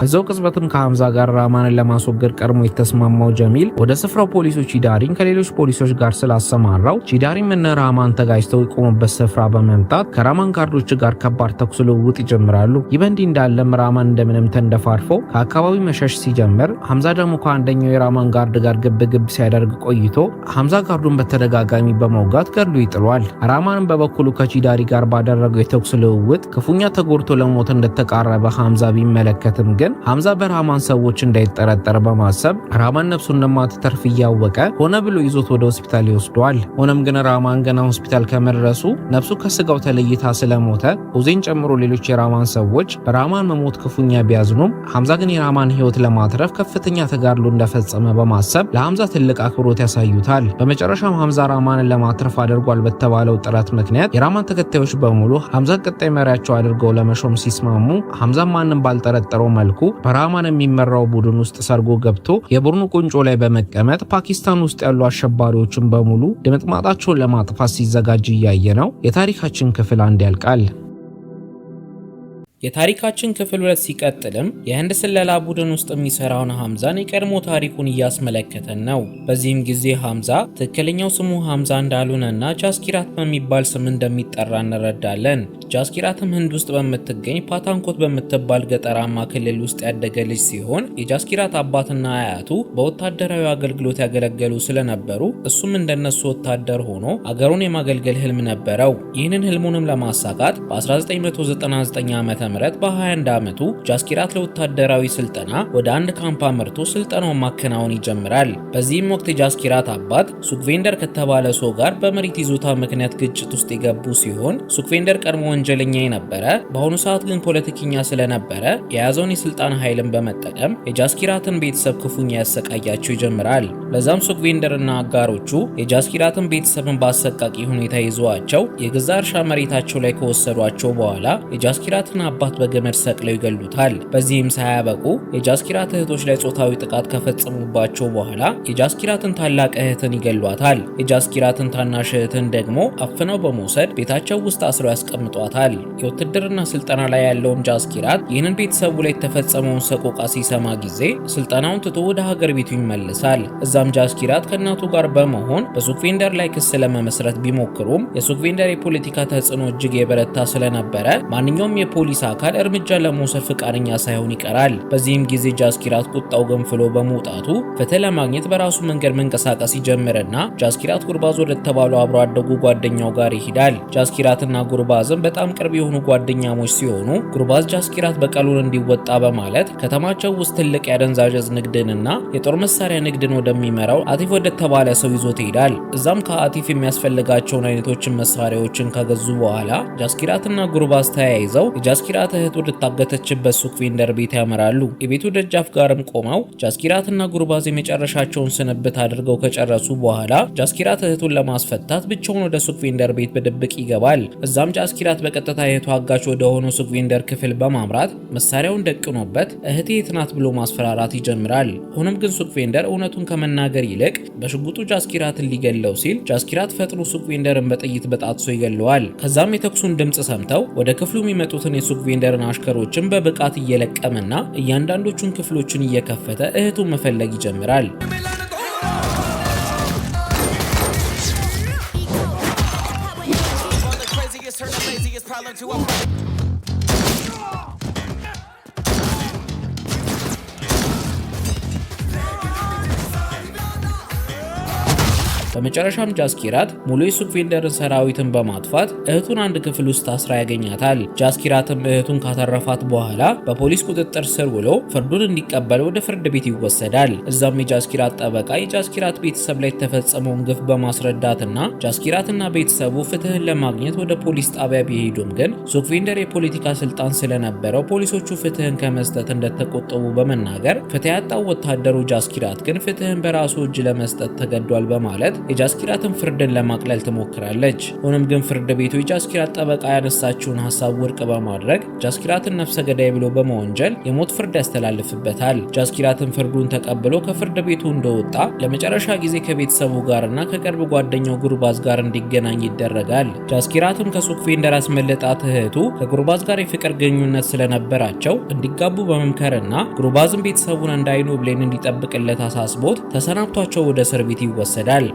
እዛው ቅጽበትም ከሐምዛ ጋር ራማንን ለማስወገድ ቀድሞ የተስማማው ጀሚል ወደ ስፍራው ፖሊሶች ቺዳሪን ከሌሎች ፖሊሶች ጋር ስላሰማራው ቺዳሪም እነ ራማን ተጋጅተው የቆሙበት ስፍራ በመምጣት ከራማን ጋርዶች ጋር ከባድ ተኩስ ልውውጥ ይጀምራሉ። ይህ በእንዲህ እንዳለም ራማን እንደምንም ተንደፋርፎ ከአካባቢው መሸሽ ሲጀምር ሐምዛ ደግሞ ከአንደኛው የራማን ጋርድ ጋር ግብግብ ሲያደርግ ቆይቶ ሐምዛ ጋርዱን በተደጋጋሚ በመውጋት ገድሎ ይጥሏል። ራማንን በበኩሉ ከቺዳሪ ጋር ባደረገው የተኩስ ልውውጥ ክፉኛ ተጎድቶ ለሞት እንደተቃረበ ሐምዛ ቢመለከትም ግን ሐምዛ በራማን ሰዎች እንዳይጠረጠር በማሰብ ራማን ነፍሱ እንደማትተርፍ እያወቀ ሆነ ብሎ ይዞት ወደ ሆስፒታል ይወስደዋል። ሆነም ግን ራማን ገና ሆስፒታል ከመድረሱ ነፍሱ ከስጋው ተለይታ ስለሞተ ሁሴን ጨምሮ ሌሎች የራማን ሰዎች በራማን መሞት ክፉኛ ቢያዝኑም ሐምዛ ግን የራማን ሕይወት ለማትረፍ ከፍተኛ ተጋድሎ እንደፈጸመ በማሰብ ለሐምዛ ትልቅ አክብሮት ያሳዩታል። በመጨረሻም ሐምዛ ራማንን ለማትረፍ አድርጓል በተባለው ጥረት ምክንያት የራማን ተከታዮች በሙሉ ሐምዛን ቀጣይ መሪያቸው አድርገው ለመሾም ሲስማሙ ሐምዛ ማንም ባልጠረጠረው መልኩ በራማን የሚመራው ቡድን ውስጥ ሰርጎ ገብቶ የቡድኑ ቁንጮ ላይ በመቀመጥ ፓኪስታን ውስጥ ያሉ አሸባሪዎችን በሙሉ ድምጥማጣቸውን ለማጥፋት ሲዘጋጅ እያየ ነው የታሪካችን ክፍል 1 ያልቃል። የታሪካችን ክፍል 2 ሲቀጥልም የህንድ ስለላ ቡድን ውስጥ የሚሰራውን ሐምዛን የቀድሞ ታሪኩን እያስመለከተን ነው። በዚህም ጊዜ ሐምዛ ትክክለኛው ስሙ ሐምዛ እንዳልሆነና ጃስኪራት በሚባል ስም እንደሚጠራ እንረዳለን። ጃስኪራትም ህንድ ውስጥ በምትገኝ ፓታንኮት በምትባል ገጠራማ ክልል ውስጥ ያደገ ልጅ ሲሆን የጃስኪራት አባትና አያቱ በወታደራዊ አገልግሎት ያገለገሉ ስለነበሩ እሱም እንደነሱ ወታደር ሆኖ አገሩን የማገልገል ህልም ነበረው። ይህንን ህልሙንም ለማሳካት በ1999 ዓ.ም በ21 ዓመቱ ጃስኪራት ለወታደራዊ ስልጠና ወደ አንድ ካምፕ አምርቶ ስልጠናውን ማከናወን ይጀምራል። በዚህም ወቅት የጃስኪራት አባት ሱክቬንደር ከተባለ ሰው ጋር በመሬት ይዞታ ምክንያት ግጭት ውስጥ የገቡ ሲሆን ሱክቬንደር ቀድሞ ወንጀለኛ የነበረ በአሁኑ ሰዓት ግን ፖለቲከኛ ስለነበረ የያዘውን የስልጣን ኃይልን በመጠቀም የጃስኪራትን ቤተሰብ ክፉኛ ያሰቃያቸው ይጀምራል። ለዛም ሱክቬንደርና አጋሮቹ የጃስኪራትን ቤተሰብን በአሰቃቂ ሁኔታ ይዘዋቸው የገዛ እርሻ መሬታቸው ላይ ከወሰዷቸው በኋላ የጃስኪራትን አባት በገመድ ሰቅለው ይገሉታል። በዚህም ሳያበቁ የጃስኪራት እህቶች ላይ ጾታዊ ጥቃት ከፈጸሙባቸው በኋላ የጃስኪራትን ታላቅ እህትን ይገሏታል። የጃስኪራትን ታናሽ እህትን ደግሞ አፍነው በመውሰድ ቤታቸው ውስጥ አስረው ያስቀምጧታል። የውትድርና ስልጠና ላይ ያለውን ጃስኪራት ይህንን ቤተሰቡ ላይ የተፈጸመውን ሰቆቃ ሲሰማ ጊዜ ስልጠናውን ትቶ ወደ ሀገር ቤቱ ይመለሳል። እዛም ጃስኪራት ከእናቱ ጋር በመሆን በሱክቬንደር ላይ ክስ ለመመስረት ቢሞክሩም የሱክቬንደር የፖለቲካ ተጽዕኖ እጅግ የበረታ ስለነበረ ማንኛውም የፖሊስ አካል እርምጃ ለመውሰድ ፈቃደኛ ሳይሆን ይቀራል። በዚህም ጊዜ ጃስኪራት ቁጣው ገንፍሎ በመውጣቱ ፍትህ ለማግኘት በራሱ መንገድ መንቀሳቀስ ይጀምርና ጃስኪራት ጉርባዝ ወደ ተባለው አብሮ አደጉ ጓደኛው ጋር ይሄዳል። ጃስኪራትና ጉርባዝም በጣም ቅርብ የሆኑ ጓደኛሞች ሲሆኑ ጉርባዝ ጃስኪራት በቀሉን እንዲወጣ በማለት ከተማቸው ውስጥ ትልቅ የአደንዛዥ ዕፅ ንግድንና የጦር መሳሪያ ንግድን ወደሚመራው አቲፍ ወደ ተባለ ሰው ይዞት ይሄዳል። እዛም ከአቲፍ የሚያስፈልጋቸውን አይነቶችን መሳሪያዎችን ከገዙ በኋላ ጃስኪራትና ጉርባዝ ተያይዘው የጃስኪራት ጃስኪራት እህቱ ወደታገተችበት ሱክቪንደር ቤት ያመራሉ። የቤቱ ደጃፍ ጋርም ቆመው ጃስኪራትና ጉርባዝ የመጨረሻቸውን ስንብት አድርገው ከጨረሱ በኋላ ጃስኪራት እህቱን ለማስፈታት ብቻውን ወደ ሱክቪንደር ቤት በድብቅ ይገባል። እዛም ጃስኪራት በቀጥታ እህቱ አጋች ወደ ሆነው ሱክቪንደር ክፍል በማምራት መሳሪያውን ደቅኖበት እህቴ የት ናት ብሎ ማስፈራራት ይጀምራል። ሆኖም ግን ሱክቪንደር እውነቱን ከመናገር ይልቅ በሽጉጡ ጃስኪራትን ሊገለው ሲል ጃስኪራት ፈጥኖ ሱክቪንደርን በጥይት በጣጥሶ ይገለዋል። ከዛም የተኩሱን ድምጽ ሰምተው ወደ ክፍሉ የሚመጡትን የሱክቪንደርን አሽከሮችን በብቃት እየለቀመና እያንዳንዶቹን ክፍሎችን እየከፈተ እህቱን መፈለግ ይጀምራል። በመጨረሻም ጃስኪራት ሙሉ የሱክቪንደርን ሰራዊትን በማጥፋት እህቱን አንድ ክፍል ውስጥ ታስራ ያገኛታል። ጃስኪራትም እህቱን ካተረፋት በኋላ በፖሊስ ቁጥጥር ስር ውሎ ፍርዱን እንዲቀበል ወደ ፍርድ ቤት ይወሰዳል። እዛም የጃስኪራት ጠበቃ የጃስኪራት ቤተሰብ ላይ የተፈጸመውን ግፍ በማስረዳትና ጃስኪራትና ቤተሰቡ ፍትህን ለማግኘት ወደ ፖሊስ ጣቢያ ቢሄዱም ግን ሱክቪንደር የፖለቲካ ስልጣን ስለነበረው ፖሊሶቹ ፍትህን ከመስጠት እንደተቆጠቡ በመናገር ፍትህ ያጣው ወታደሩ ጃስኪራት ግን ፍትህን በራሱ እጅ ለመስጠት ተገዷል በማለት የጃስኪራትን ፍርድን ለማቅለል ትሞክራለች። ሆኖም ግን ፍርድ ቤቱ የጃስኪራት ጠበቃ ያነሳችውን ሐሳብ ውድቅ በማድረግ ጃስኪራትን ነፍሰ ገዳይ ብሎ በመወንጀል የሞት ፍርድ ያስተላልፍበታል። ጃስኪራትን ፍርዱን ተቀብሎ ከፍርድ ቤቱ እንደወጣ ለመጨረሻ ጊዜ ከቤተሰቡ ጋርና ከቅርብ ጓደኛው ጉርባዝ ጋር እንዲገናኝ ይደረጋል። ጃስኪራትም ከሱክቪንደር ያስመለጣት እህቱ ከጉርባዝ ጋር የፍቅር ግንኙነት ስለነበራቸው እንዲጋቡ በመምከርና ጉርባዝም ቤተሰቡን እንዳይኑ ብሌን እንዲጠብቅለት አሳስቦት ተሰናብቷቸው ወደ እስር ቤት ይወሰዳል።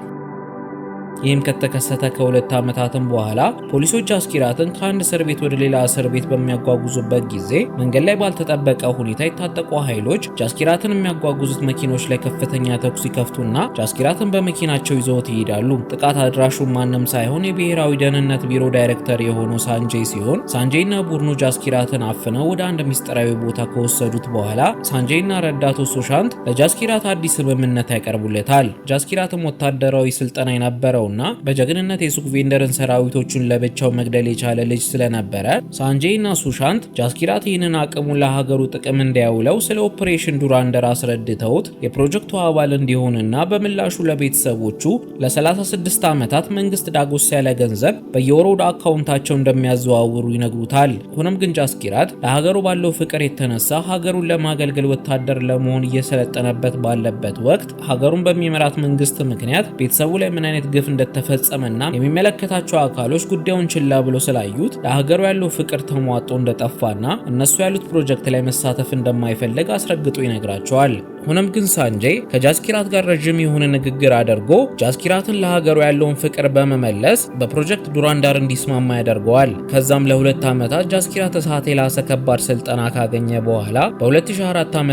ይህም ከተከሰተ ከ2 ዓመታትም በኋላ ፖሊሶች ጃስኪራትን ከአንድ እስር ቤት ወደ ሌላ እስር ቤት በሚያጓጉዙበት ጊዜ መንገድ ላይ ባልተጠበቀ ሁኔታ የታጠቁ ኃይሎች ጃስኪራትን የሚያጓጉዙት መኪኖች ላይ ከፍተኛ ተኩስ ይከፍቱና ጃስኪራትን በመኪናቸው ይዘውት ይሄዳሉ። ጥቃት አድራሹ ማንም ሳይሆን የብሔራዊ ደህንነት ቢሮ ዳይሬክተር የሆነው ሳንጄይ ሲሆን ሳንጄይና ቡድኑ ጃስኪራትን አፍነው ወደ አንድ ሚስጥራዊ ቦታ ከወሰዱት በኋላ ሳንጄይና ረዳቱ ሱሻንት ለጃስኪራት አዲስ ስምምነት ያቀርቡለታል። ጃስኪራትም ወታደራዊ ስልጠና የነበረው በጀግንነት የሱክቪንደርን ሰራዊቶቹን ለብቻው መግደል የቻለ ልጅ ስለነበረ ሳንጄይ እና ሱሻንት ጃስኪራት ይህንን አቅሙን ለሀገሩ ጥቅም እንዲያውለው ስለ ኦፕሬሽን ዱራንደር አስረድተውት የፕሮጀክቱ አባል እንዲሆንና በምላሹ ለቤተሰቦቹ ለ36 ዓመታት መንግስት ዳጎስ ያለ ገንዘብ በየወሩ ወደ አካውንታቸው እንደሚያዘዋውሩ ይነግሩታል። ሆኖም ግን ጃስኪራት ለሀገሩ ባለው ፍቅር የተነሳ ሀገሩን ለማገልገል ወታደር ለመሆን እየሰለጠነበት ባለበት ወቅት ሀገሩን በሚመራት መንግስት ምክንያት ቤተሰቡ ላይ ምን አይነት ግፍ እንደተፈጸመና የሚመለከታቸው አካሎች ጉዳዩን ችላ ብሎ ስላዩት ለሀገሩ ያለው ፍቅር ተሟጦ እንደጠፋና እነሱ ያሉት ፕሮጀክት ላይ መሳተፍ እንደማይፈልግ አስረግጦ ይነግራቸዋል። ሆኖም ግን ሳንጄይ ከጃስኪራት ጋር ረጅም የሆነ ንግግር አድርጎ ጃስኪራትን ለሀገሩ ያለውን ፍቅር በመመለስ በፕሮጀክት ዱራንዳር እንዲስማማ ያደርገዋል። ከዛም ለ2 ዓመታት ጃስኪራት እሳት የላሰ ከባድ ስልጠና ካገኘ በኋላ በ2004 ዓ.ም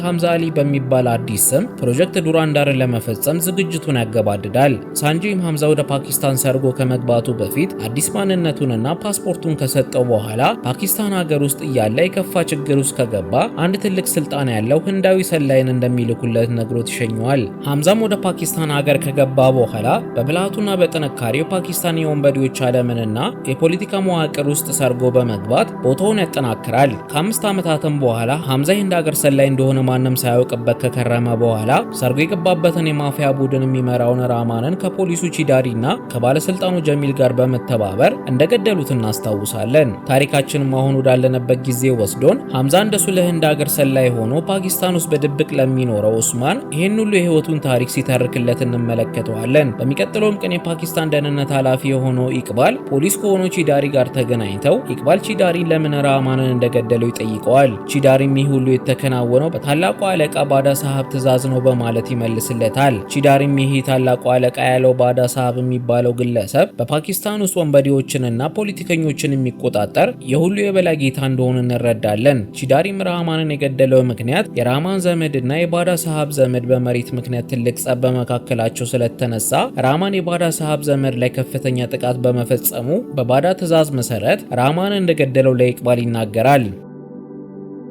ሐምዛ አሊ በሚባል አዲስ ስም ፕሮጀክት ዱራንዳርን ለመፈጸም ዝግጅቱን ያገባድዳል። ሳንጄይም ሐምዛ ወደ ፓኪስታን ሰርጎ ከመግባቱ በፊት አዲስ ማንነቱንና ፓስፖርቱን ከሰጠው በኋላ ፓኪስታን ሀገር ውስጥ እያለ የከፋ ችግር ውስጥ ከገባ አንድ ትልቅ ስልጣን ያለው ህንዳዊ ሰላይን እንደሚልኩለት ነግሮት ይሸኘዋል። ሐምዛም ወደ ፓኪስታን ሀገር ከገባ በኋላ በብልሃቱና በጥንካሬው ፓኪስታን የወንበዴዎች ዓለምንና የፖለቲካ መዋቅር ውስጥ ሰርጎ በመግባት ቦታውን ያጠናክራል። ከ5 ዓመታትም በኋላ ሐምዛ የህንድ ሀገር ሰላይ እንደሆነ ማንም ሳያውቅበት ከከረመ በኋላ ሰርጎ የገባበትን የማፊያ ቡድን የሚመራውን ራማንን ከፖሊሱ ቺዳሪና ከባለስልጣኑ ጀሚል ጋር በመተባበር እንደገደሉት እናስታውሳለን። ታሪካችንም አሁን ወዳለንበት ጊዜ ወስዶን ሐምዛ እንደሱ ለህንድ ሀገር ሰላይ ሆኖ ፓኪስታን ውስጥ በድብቅ ለሚኖረው ኡስማን ይህን ሁሉ የህይወቱን ታሪክ ሲተርክለት እንመለከተዋለን። በሚቀጥለውም ቀን የፓኪስታን ደህንነት ኃላፊ የሆነው ኢቅባል ፖሊስ ከሆነው ቺዳሪ ጋር ተገናኝተው ኢቅባል ቺዳሪ ለምን ራማንን እንደገደለው ይጠይቀዋል። ቺዳሪም ይህ ሁሉ የተከናወነው በታላቁ አለቃ ባዳ ሳሃብ ትዕዛዝ ነው በማለት ይመልስለታል። ቺዳሪም ይህ ታላቁ አለቃ ያለው ባዳ ሳሃብ የሚባለው ግለሰብ በፓኪስታን ውስጥ ወንበዴዎችንና ፖለቲከኞችን የሚቆጣጠር የሁሉ የበላይ ጌታ እንደሆነ እንረዳለን። ቺዳሪም ራማንን የገደለው ምክንያት የራማን ዘመድና የባዳ ሳሃብ ዘመድ በመሬት ምክንያት ትልቅ ጸብ በመካከላቸው ስለተነሳ ራማን የባዳ ሳሃብ ዘመድ ላይ ከፍተኛ ጥቃት በመፈጸሙ በባዳ ትዕዛዝ መሰረት ራማን እንደገደለው ለኢቅባል ይናገራል።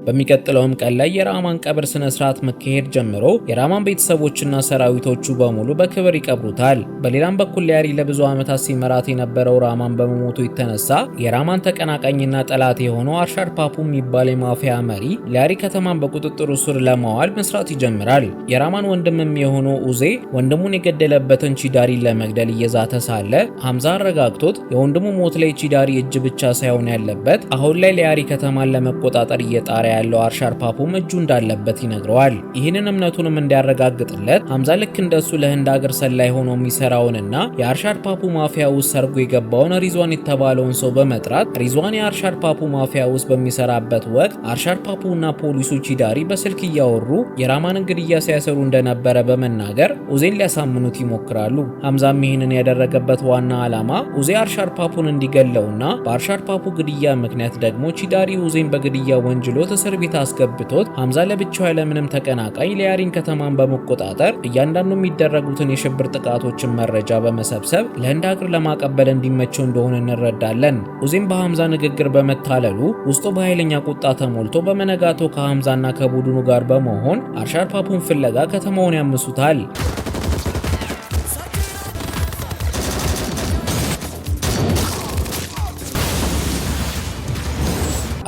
በሚቀጥለውም ቀን ላይ የራማን ቀብር ስነ ስርዓት መካሄድ ጀምሮ የራማን ቤተሰቦችና ሰራዊቶቹ በሙሉ በክብር ይቀብሩታል። በሌላም በኩል ሊያሪ ለብዙ ዓመታት ሲመራት የነበረው ራማን በመሞቱ የተነሳ የራማን ተቀናቃኝና ጠላት የሆነው አርሻድ ፓፑ የሚባል የማፊያ መሪ ሊያሪ ከተማን በቁጥጥሩ ስር ለማዋል መስራት ይጀምራል። የራማን ወንድምም የሆነው ኡዜ ወንድሙን የገደለበትን ቺዳሪን ለመግደል እየዛተ ሳለ ሐምዛ አረጋግቶት የወንድሙ ሞት ላይ ቺዳሪ እጅ ብቻ ሳይሆን ያለበት አሁን ላይ ሊያሪ ከተማን ለመቆጣጠር እየጣረ ያለው አርሻድ ፓፑም እጁ እንዳለበት ይነግረዋል። ይህንን እምነቱንም እንዲያረጋግጥለት ሐምዛ ልክ እንደሱ ለህንድ አገር ሰላይ ሆኖ የሚሰራውንና የአርሻድ ፓፑ ማፊያ ውስጥ ሰርጎ የገባውን ሪዝዋን የተባለውን ሰው በመጥራት ሪዝዋን የአርሻድ ፓፑ ማፊያ ውስጥ በሚሰራበት ወቅት አርሻድ ፓፑና ፖሊሱ ቺዳሪ በስልክ እያወሩ የራማንን ግድያ ሲያሰሩ እንደነበረ በመናገር ኡዜን ሊያሳምኑት ይሞክራሉ። ሐምዛም ይህንን ያደረገበት ዋና ዓላማ ኡዜ አርሻድ ፓፑን እንዲገለውና በአርሻድ ፓፑ ግድያ ምክንያት ደግሞ ቺዳሪ ኡዜን በግድያ ወንጅሎት እስር ቤት አስገብቶት ሐምዛ ለብቻው ያለምንም ተቀናቃኝ ሊያሪን ከተማን በመቆጣጠር እያንዳንዱ የሚደረጉትን የሽብር ጥቃቶችን መረጃ በመሰብሰብ ለህንድ አገር ለማቀበል እንዲመቸው እንደሆነ እንረዳለን። ኡዜን በሐምዛ ንግግር በመታለሉ ውስጡ በኃይለኛ ቁጣ ተሞልቶ በመነጋቶ ከሐምዛና ከቡድኑ ጋር በመሆን አርሻድ ፓፑን ፍለጋ ከተማውን ያምሱታል።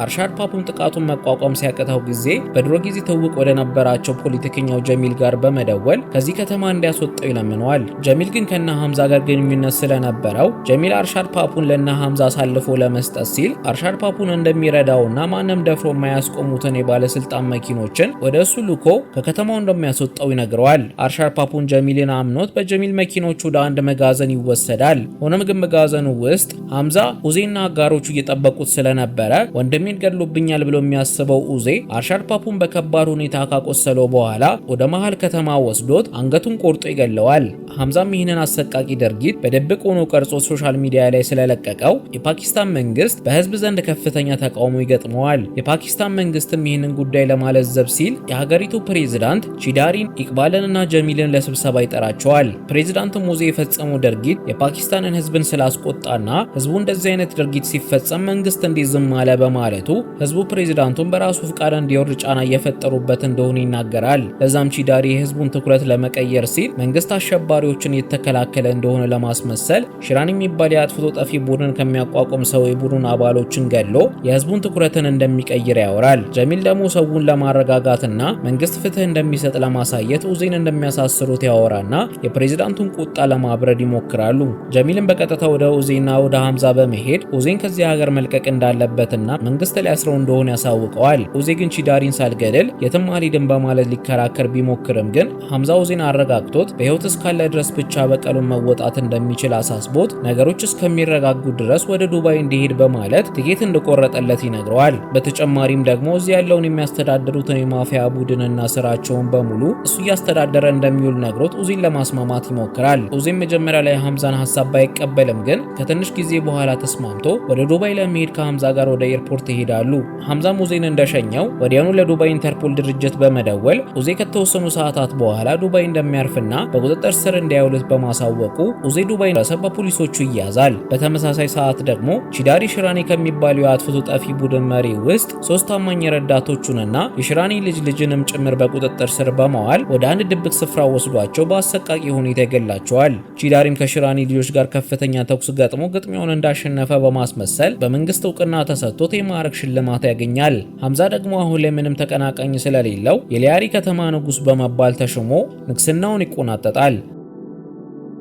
አርሻድ ፓፑን ጥቃቱን መቋቋም ሲያቀተው ጊዜ በድሮ ጊዜ ትውቅ ወደ ነበራቸው ፖለቲከኛው ጀሚል ጋር በመደወል ከዚህ ከተማ እንዲያስወጣው ይለምነዋል። ጀሚል ግን ከነ ሐምዛ ጋር ግንኙነት ስለነበረው ጀሚል አርሻድ ፓፑን ለነ ሐምዛ አሳልፎ ለመስጠት ሲል አርሻድ ፓፑን እንደሚረዳውና ማንም ደፍሮ የማያስቆሙትን የባለስልጣን መኪኖችን ወደ እሱ ልኮ ከከተማው እንደሚያስወጣው ይነግረዋል። አርሻድ ፓፑን ጀሚልን አምኖት በጀሚል መኪኖች ወደ አንድ መጋዘን ይወሰዳል። ሆኖም ግን መጋዘኑ ውስጥ ሐምዛ ኡዜና አጋሮቹ እየጠበቁት ስለነበረ ወንድሜን ገድሎብኛል ብሎ የሚያስበው ኡዜ አርሻድ ፓፑን በከባድ ሁኔታ ካቆሰለው በኋላ ወደ መሃል ከተማ ወስዶት አንገቱን ቆርጦ ይገለዋል። ሐምዛም ይህንን አሰቃቂ ድርጊት በደብቅ ሆኖ ቀርጾ ሶሻል ሚዲያ ላይ ስለለቀቀው የፓኪስታን መንግስት በህዝብ ዘንድ ከፍተኛ ተቃውሞ ይገጥመዋል። የፓኪስታን መንግስትም ይህንን ጉዳይ ለማለዘብ ሲል የሀገሪቱ ፕሬዝዳንት ቺዳሪን፣ ኢቅባልንና ጀሚልን ለስብሰባ ይጠራቸዋል። ፕሬዝዳንቱም ኡዜ የፈጸመው ድርጊት የፓኪስታንን ህዝብን ስላስቆጣና ህዝቡ እንደዚህ አይነት ድርጊት ሲፈጸም መንግስት እንዴት ዝም አለ በማለት ህዝቡ ፕሬዝዳንቱን በራሱ ፍቃድ እንዲወርድ ጫና እየፈጠሩበት እንደሆነ ይናገራል። ለዛም ቺዳሪ የህዝቡን ትኩረት ለመቀየር ሲል መንግስት አሸባሪዎችን እየተከላከለ እንደሆነ ለማስመሰል ሽራን የሚባል የአጥፍቶ ጠፊ ቡድን ከሚያቋቁም ሰው የቡድን አባሎችን ገሎ የህዝቡን ትኩረትን እንደሚቀይር ያወራል። ጀሚል ደግሞ ሰውን ለማረጋጋትና መንግስት ፍትህ እንደሚሰጥ ለማሳየት ኡዜን እንደሚያሳስሩት ያወራና የፕሬዝዳንቱን ቁጣ ለማብረድ ይሞክራሉ። ጀሚልን በቀጥታ ወደ ኡዜና ወደ ሐምዛ በመሄድ ኡዜን ከዚህ ሀገር መልቀቅ እንዳለበትና መንግስት ሊያስረው እንደሆነ ያሳውቀዋል። ኡዜ ግን ቺዳሪን ሳልገድል የትም አልሄድም በማለት ሊከራከር ቢሞክርም ግን ሐምዛ ኡዜን አረጋግቶት በህይወት እስካለ ድረስ ብቻ በቀሉን መወጣት እንደሚችል አሳስቦት ነገሮች እስከሚረጋጉ ድረስ ወደ ዱባይ እንዲሄድ በማለት ትኬት እንደቆረጠለት ይነግረዋል። በተጨማሪም ደግሞ እዚህ ያለውን የሚያስተዳድሩትን የማፊያ ቡድንና ስራቸውን በሙሉ እሱ እያስተዳደረ እንደሚውል ነግሮት ኡዜን ለማስማማት ይሞክራል። ኡዜን መጀመሪያ ላይ ሐምዛን ሐሳብ ባይቀበልም ግን ከትንሽ ጊዜ በኋላ ተስማምቶ ወደ ዱባይ ለመሄድ ከሐምዛ ጋር ወደ ኤርፖርት ይሄዳሉ። ሐምዛም ኡዜን እንደሸኘው ወዲያውኑ ለዱባይ ኢንተርፖል ድርጅት በመደወል ኡዜ ከተወሰኑ ሰዓታት በኋላ ዱባይ እንደሚያርፍና በቁጥጥር ስር እንዲያውሉት በማሳወቁ ኡዜ ዱባይ ደረሰ በፖሊሶቹ ይያዛል። በተመሳሳይ ሰዓት ደግሞ ቺዳሪ ሽራኒ ከሚባለው የአጥፍቶ ጠፊ ቡድን መሪ ውስጥ ሶስት ታማኝ ረዳቶቹንና የሽራኒ ልጅንም ጭምር በቁጥጥር ስር በማዋል ወደ አንድ ድብቅ ስፍራ ወስዷቸው በአሰቃቂ ሁኔታ ይገላቸዋል። ቺዳሪም ከሽራኒ ልጆች ጋር ከፍተኛ ተኩስ ገጥሞ ግጥሚያውን እንዳሸነፈ በማስመሰል በመንግስት እውቅና ተሰጥቶት የማዕረግ ሽልማት ያገኛል። ሐምዛ ደግሞ አሁን ላይ ምንም ተቀናቃኝ ስለሌለው የሊያሪ ከተማ ንጉስ በመባል ተሾሞ ንግስናውን ይቆናጠጣል።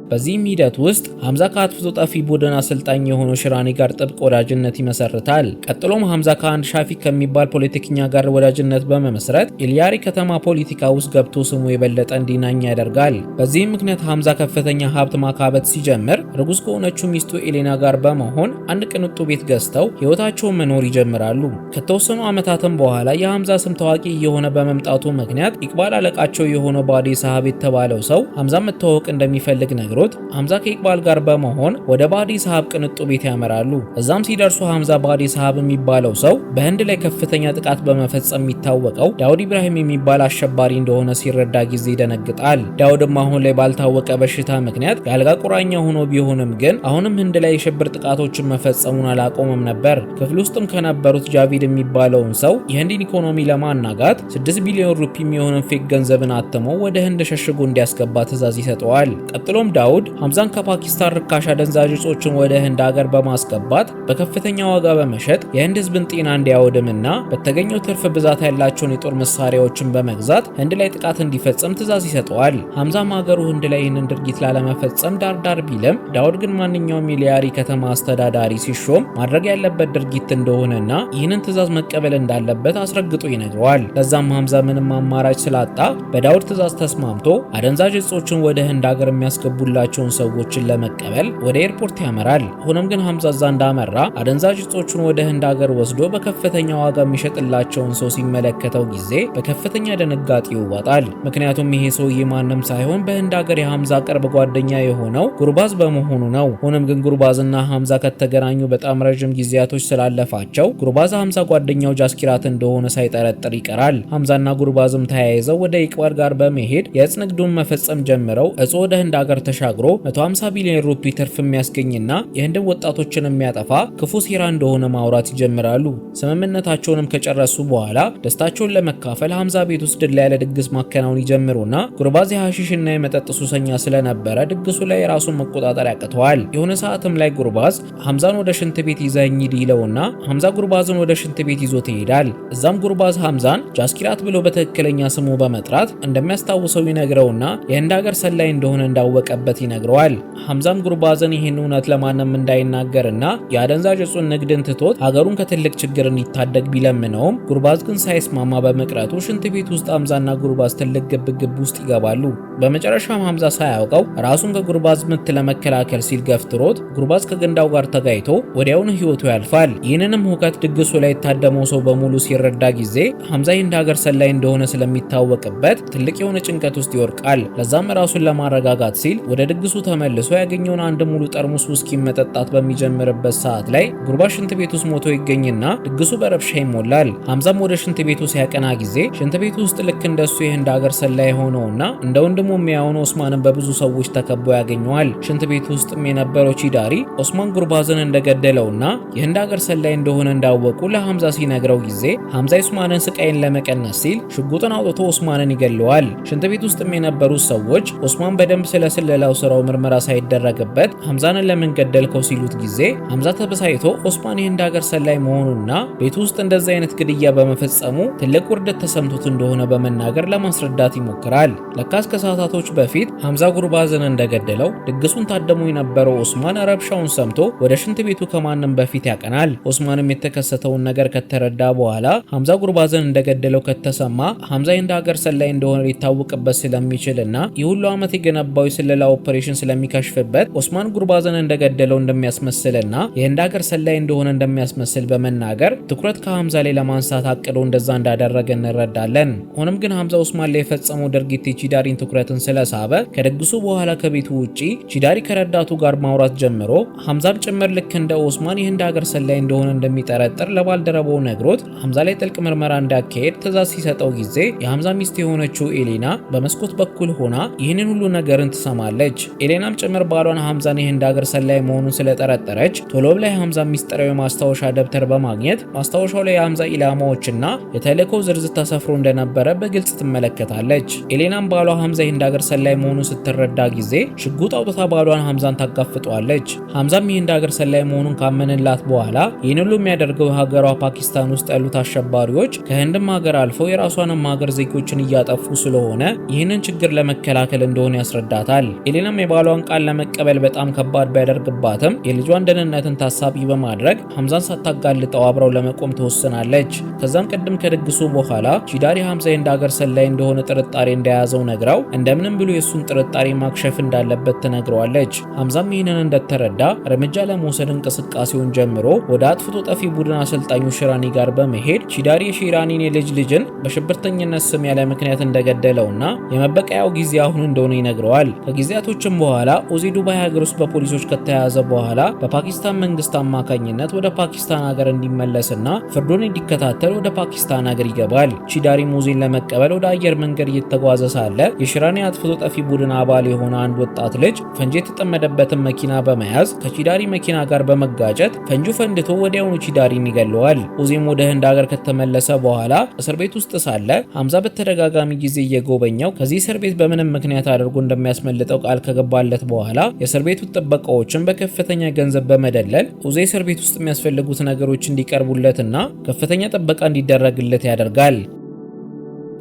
በዚህም ሂደት ውስጥ ሐምዛ ከአጥፍቶ ጠፊ ቡድን አሰልጣኝ የሆነው ሽራኒ ጋር ጥብቅ ወዳጅነት ይመሰርታል። ቀጥሎም ሐምዛ ከአንድ ሻፊክ ከሚባል ፖለቲከኛ ጋር ወዳጅነት በመመስረት የሊያሪ ከተማ ፖለቲካ ውስጥ ገብቶ ስሙ የበለጠ እንዲናኝ ያደርጋል። በዚህም ምክንያት ሐምዛ ከፍተኛ ሀብት ማካበት ሲጀምር ርጉዝ ከሆነችው ሚስቱ ኤሌና ጋር በመሆን አንድ ቅንጡ ቤት ገዝተው ህይወታቸውን መኖር ይጀምራሉ። ከተወሰኑ ዓመታትም በኋላ የሐምዛ ስም ታዋቂ እየሆነ በመምጣቱ ምክንያት ኢቅባል አለቃቸው የሆነው ባዴ ሳሃብ የተባለው ሰው ሐምዛ መተዋወቅ እንደሚፈልግ ነግሮ ነግሮት ሐምዛ ከኢቅባል ጋር በመሆን ወደ ባዲ ሰሃብ ቅንጡ ቤት ያመራሉ። እዛም ሲደርሱ ሐምዛ ባዲ ሰሃብ የሚባለው ሰው በህንድ ላይ ከፍተኛ ጥቃት በመፈጸም የሚታወቀው ዳውድ ኢብራሂም የሚባል አሸባሪ እንደሆነ ሲረዳ ጊዜ ይደነግጣል። ዳውድም አሁን ላይ ባልታወቀ በሽታ ምክንያት የአልጋ ቁራኛ ሆኖ ቢሆንም ግን አሁንም ህንድ ላይ የሽብር ጥቃቶችን መፈጸሙን አላቆመም ነበር። ክፍል ውስጥም ከነበሩት ጃቪድ የሚባለውን ሰው የህንድን ኢኮኖሚ ለማናጋት 6 ቢሊዮን ሩፒ የሚሆንን ፌክ ገንዘብን አትሞ ወደ ህንድ ሸሽጎ እንዲያስገባ ትዕዛዝ ይሰጠዋል። ቀጥሎም ዳውድ ሐምዛን ከፓኪስታን ርካሽ አደንዛዥ እጾችን ወደ ህንድ ሀገር በማስገባት በከፍተኛ ዋጋ በመሸጥ የህንድ ህዝብን ጤና እንዲያወድምና በተገኘው ትርፍ ብዛት ያላቸውን የጦር መሳሪያዎችን በመግዛት ህንድ ላይ ጥቃት እንዲፈጸም ትዕዛዝ ይሰጠዋል። ሐምዛም ሀገሩ ህንድ ላይ ይህንን ድርጊት ላለመፈጸም ዳርዳር ቢልም ዳውድ ግን ማንኛውም የሊያሪ ከተማ አስተዳዳሪ ሲሾም ማድረግ ያለበት ድርጊት እንደሆነና ይህንን ትዕዛዝ መቀበል እንዳለበት አስረግጦ ይነግረዋል። ለዛም ሐምዛ ምንም አማራጭ ስላጣ በዳውድ ትዕዛዝ ተስማምቶ አደንዛዥ እጾችን ወደ ህንድ ሀገር የሚያስገቡላቸውን ሰዎችን ለመቀበል ወደ ኤርፖርት ያመራል። ሆኖም ግን ሐምዛ እዛ እንዳመራ አደንዛዥ እጾቹን ወደ ህንድ ሀገር ወስዶ በከፍተኛ ዋጋ የሚሸጥላቸውን ሰው ሲመለከተው ጊዜ በከፍተኛ ድንጋጤ ይዋጣል። ምክንያቱም ይሄ ሰውዬ ማንም ሳይሆን በህንድ ሀገር የሐምዛ ቅርብ ጓደኛ የሆነው ጉርባዝ በመሆኑ ነው። ሆኖም ግን ጉርባዝና ሐምዛ ከተገናኙ በጣም ረጅም ጊዜያቶች ስላለፋቸው ጉርባዝ ሐምዛ ጓደኛው ጃስኪራት እንደሆነ ሳይጠረጥር ይቀራል። ሐምዛና ጉርባዝም ተያይዘው ወደ ኢቅባል ጋር በመሄድ የእጽ ንግዱን መፈጸም ጀምረው እጽ ወደ ህንድ ሀገር ተሻግሮ 150 ቢሊዮን ሩፒ ትርፍ የሚያስገኝና የህንድ ወጣቶችን የሚያጠፋ ክፉ ሴራ እንደሆነ ማውራት ይጀምራሉ። ስምምነታቸውንም ከጨረሱ በኋላ ደስታቸውን ለመካፈል ሐምዛ ቤት ውስጥ ድል ያለ ድግስ ማከናወን ይጀምሩና ጉርባዝ የሐሺሽና የመጠጥ ሱሰኛ ስለነበረ ድግሱ ላይ ራሱን መቆጣጠር ያቅተዋል። የሆነ ሰዓትም ላይ ጉርባዝ ሐምዛን ወደ ሽንት ቤት ይዘኝ ሂድ ይለውና ሐምዛ ጉርባዝን ወደ ሽንት ቤት ይዞት ይሄዳል። እዛም ጉርባዝ ሐምዛን ጃስኪራት ብሎ በትክክለኛ ስሙ በመጥራት እንደሚያስታውሰው ይነግረውና የህንድ ሀገር ሰላይ እንደሆነ እንዳወቀበት ይነግረዋል። ሐምዛም ጉርባዝን ይህን እውነት ለማንም እንዳይናገርና የአደንዛዥ እጹን ንግድን ትቶት ሀገሩን ከትልቅ ችግር እንዲታደግ ቢለምነውም ጉርባዝ ግን ሳይስማማ በመቅረቱ ሽንት ቤት ውስጥ ሐምዛና ጉርባዝ ትልቅ ግብግብ ውስጥ ይገባሉ። በመጨረሻም ሐምዛ ሳያውቀው ራሱን ከጉርባዝ ምት ለመከላከል ሲል ገፍትሮት ጉርባዝ ከገንዳው ጋር ተጋይቶ ወዲያውኑ ህይወቱ ያልፋል። ይህንንም ሁከት ድግሱ ላይ የታደመው ሰው በሙሉ ሲረዳ ጊዜ ሐምዛ የህንድ ሀገር ሰላይ እንደሆነ ስለሚታወቅበት ትልቅ የሆነ ጭንቀት ውስጥ ይወርቃል። ለዛም ራሱን ለማረጋጋት ሲል ወደ ድግሱ ተመልሶ ያገኘውን አንድ ሙሉ ጠርሙስ ውስኪ መጠጣት በሚጀምርበት ሰዓት ላይ ጉርባዝ ሽንት ቤት ውስጥ ሞቶ ይገኝና ድግሱ በረብሻ ይሞላል። ሐምዛም ወደ ሽንት ቤቱ ሲያቀና ጊዜ ሽንት ቤቱ ውስጥ ልክ እንደሱ የህንድ ሀገር ሰላይ ሆነውና እንደ ወንድሙ የሚያየውን ኦስማንን በብዙ ሰዎች ተከቦ ያገኘዋል። ሽንት ቤቱ ውስጥም የነበረው ቺዳሪ ኦስማን ጉርባዝን እንደገደለውና የህንድ ሀገር ሰላይ እንደሆነ እንዳወቁ ለሐምዛ ሲነግረው ጊዜ ሐምዛ ኦስማንን ስቃይን ለመቀነስ ሲል ሽጉጥን አውጥቶ ኦስማንን ይገለዋል። ሽንት ቤት ውስጥም የነበሩት ሰዎች ኦስማን በደንብ ስለ ስለላው ስራው ምርመራ ሳይደረግበት ሐምዛንን ለምን ገደልከው ሲሉት ጊዜ ሐምዛ ተበሳይቶ ኦስማን የህንድ ሀገር ሰላይ መሆኑና ቤቱ ውስጥ እንደዚህ አይነት ግድያ በመፈጸሙ ትልቅ ውርደት ተሰምቶት እንደሆነ በመናገር ለማስረዳት ይሞክራል። ለካስ ከሰዓታቶች በፊት ሐምዛ ጉርባዝን እንደገደለው ድግሱን ታደሙ የነበረው ኦስማን ረብሻውን ሰምቶ ወደ ሽንት ቤቱ ከማንም በፊት ያቀናል። ኦስማንም የተከሰተውን ነገር ከተረዳ በኋላ ሐምዛ ጉርባዝን እንደገደለው ከተሰማ ሐምዛ የህንድ ሀገር ሰላይ እንደሆነ ሊታወቅበት ስለሚችልና የሁሉ ዓመት የገነባው የስለላ ኦፕሬሽን ስለሚከሽፍበት ኦስማን ጉርባዝን እንደገደለው እንደሚያስመስልና የህንድ ሀገር ሰላይ እንደሆነ እንደሚያስመስል በመናገር ትኩረት ከሐምዛ ላይ ለማንሳት አቅዶ እንደዛ እንዳደረገ እንረዳለን። ሆኖም ግን ሐምዛ ኦስማን ላይ የፈጸመው ድርጊት የቺዳሪን ትኩረትን ስለሳበ ከድግሱ በኋላ ከቤቱ ውጪ ቺዳሪ ከረዳቱ ጋር ማውራት ጀምሮ ሐምዛም ጭምር ልክ እንደ ኦስማን የህንድ ሀገር ሰላይ እንደሆነ እንደሚጠረጥር ለባልደረባው ነግሮት ሐምዛ ላይ ጥልቅ ምርመራ እንዲያካሄድ ትዕዛዝ ሲሰጠው ጊዜ የሐምዛ ሚስት የሆነችው ኤሌና በመስኮት በኩል ሆና ይህንን ሁሉ ነገርን ትሰማለች። ኤሌናም ጭምር ባሏን ሐምዛን የህንድ ሀገር ሰላይ መሆኑን ስለጠረጠረች ቶሎ ብላ የሐምዛ ሚስጥራዊ ማስታወሻ ደብተር በማግኘት ማስታወሻው ላይ የሐምዛ ኢላማዎችና የተልእኮው ዝርዝር ተሰፍሮ እንደነበረ በግልጽ ትመለከታለች። ኤሌናም ባሏ ሐምዛ የህንድ ሀገር ሰላይ መሆኑን ስትረዳ ጊዜ ሽጉጥ አውጥታ ባሏን ሐምዛን ታጋፍጠዋለች። ሐምዛም የህንድ ሀገር ሰላይ መሆኑን ካመንላት በኋላ ይህን ሁሉ የሚያደርገው ሀገሯ ፓኪስታን ውስጥ ያሉት አሸባሪዎች ከህንድም ሀገር አልፈው የራሷንም ሀገር ዜጎችን እያጠፉ ስለሆነ ይህንን ችግር ለመከላከል እንደሆነ ያስረዳታል። ኤሌናም የባሏን ቃል ለመቀበል በጣም ከባድ ቢያደርግባትም የልጇን ደህንነትን ታሳቢ በማድረግ ሐምዛን ሳታጋልጠው አብረው ለመቆም ትወስናለች። ከዛም ቅድም ከድግሱ በኋላ ቺዳሪ ሐምዛ የህንድ ሀገር ሰላይ እንደሆነ ጥርጣሬ እንደያዘው ነግራው እንደምንም ብሎ የሱን ጥርጣሬ ማክሸፍ እንዳለበት ትነግረዋለች። ሐምዛም ይህንን እንደተረዳ እርምጃ ለመውሰድ እንቅስቃሴውን ጀምሮ ወደ አጥፍቶ ጠፊ ቡድን አሰልጣኙ ሽራኒ ጋር በመሄድ በመሄድ ቺዳሪ የሺራኒን የልጅ ልጅን በሽብርተኝነት ስም ያለ ምክንያት እንደገደለውና የመበቀያው ጊዜ አሁን እንደሆነ ይነግረዋል። ከጊዜያቶችም በኋላ ኡዚ ዱባይ ሀገር ውስጥ በፖሊሶች ከተያዘ በኋላ በፓኪስታን መንግስት አማካኝነት ወደ ፓኪስታን ሀገር እንዲመለስና ፍርዱን እንዲከታተል ወደ ፓኪስታን ሀገር ይገባል። ቺዳሪ ኡዚን ለመቀበል ወደ አየር መንገድ እየተጓዘ ሳለ የሺራኒ አጥፍቶ ጠፊ ቡድን አባል የሆነ አንድ ወጣት ልጅ ፈንጂ የተጠመደበትን መኪና በመያዝ ከቺዳሪ መኪና ጋር በመጋጨት ፈንጂው ፈንድቶ ወዲያውኑ ቺዳሪን ይገለዋል። ኡዚም ወደ ህንድ ሀገር ከተመለሰ በኋላ እስር ቤት ውስጥ ሳለ ሐምዛ በተደጋጋሚ ጊዜ እየጎበኘው ከዚህ እስር ቤት በምንም ምክንያት አድርጎ እንደሚያስመልጠው ቃል ከገባለት በኋላ የእስር ቤቱ ጥበቃዎችን በከፍተኛ ገንዘብ በመደለል ኡዚ እስር ቤት ውስጥ የሚያስፈልጉት ነገሮች እንዲቀርቡለትና ከፍተኛ ጥበቃ እንዲደረግለት ያደርጋል።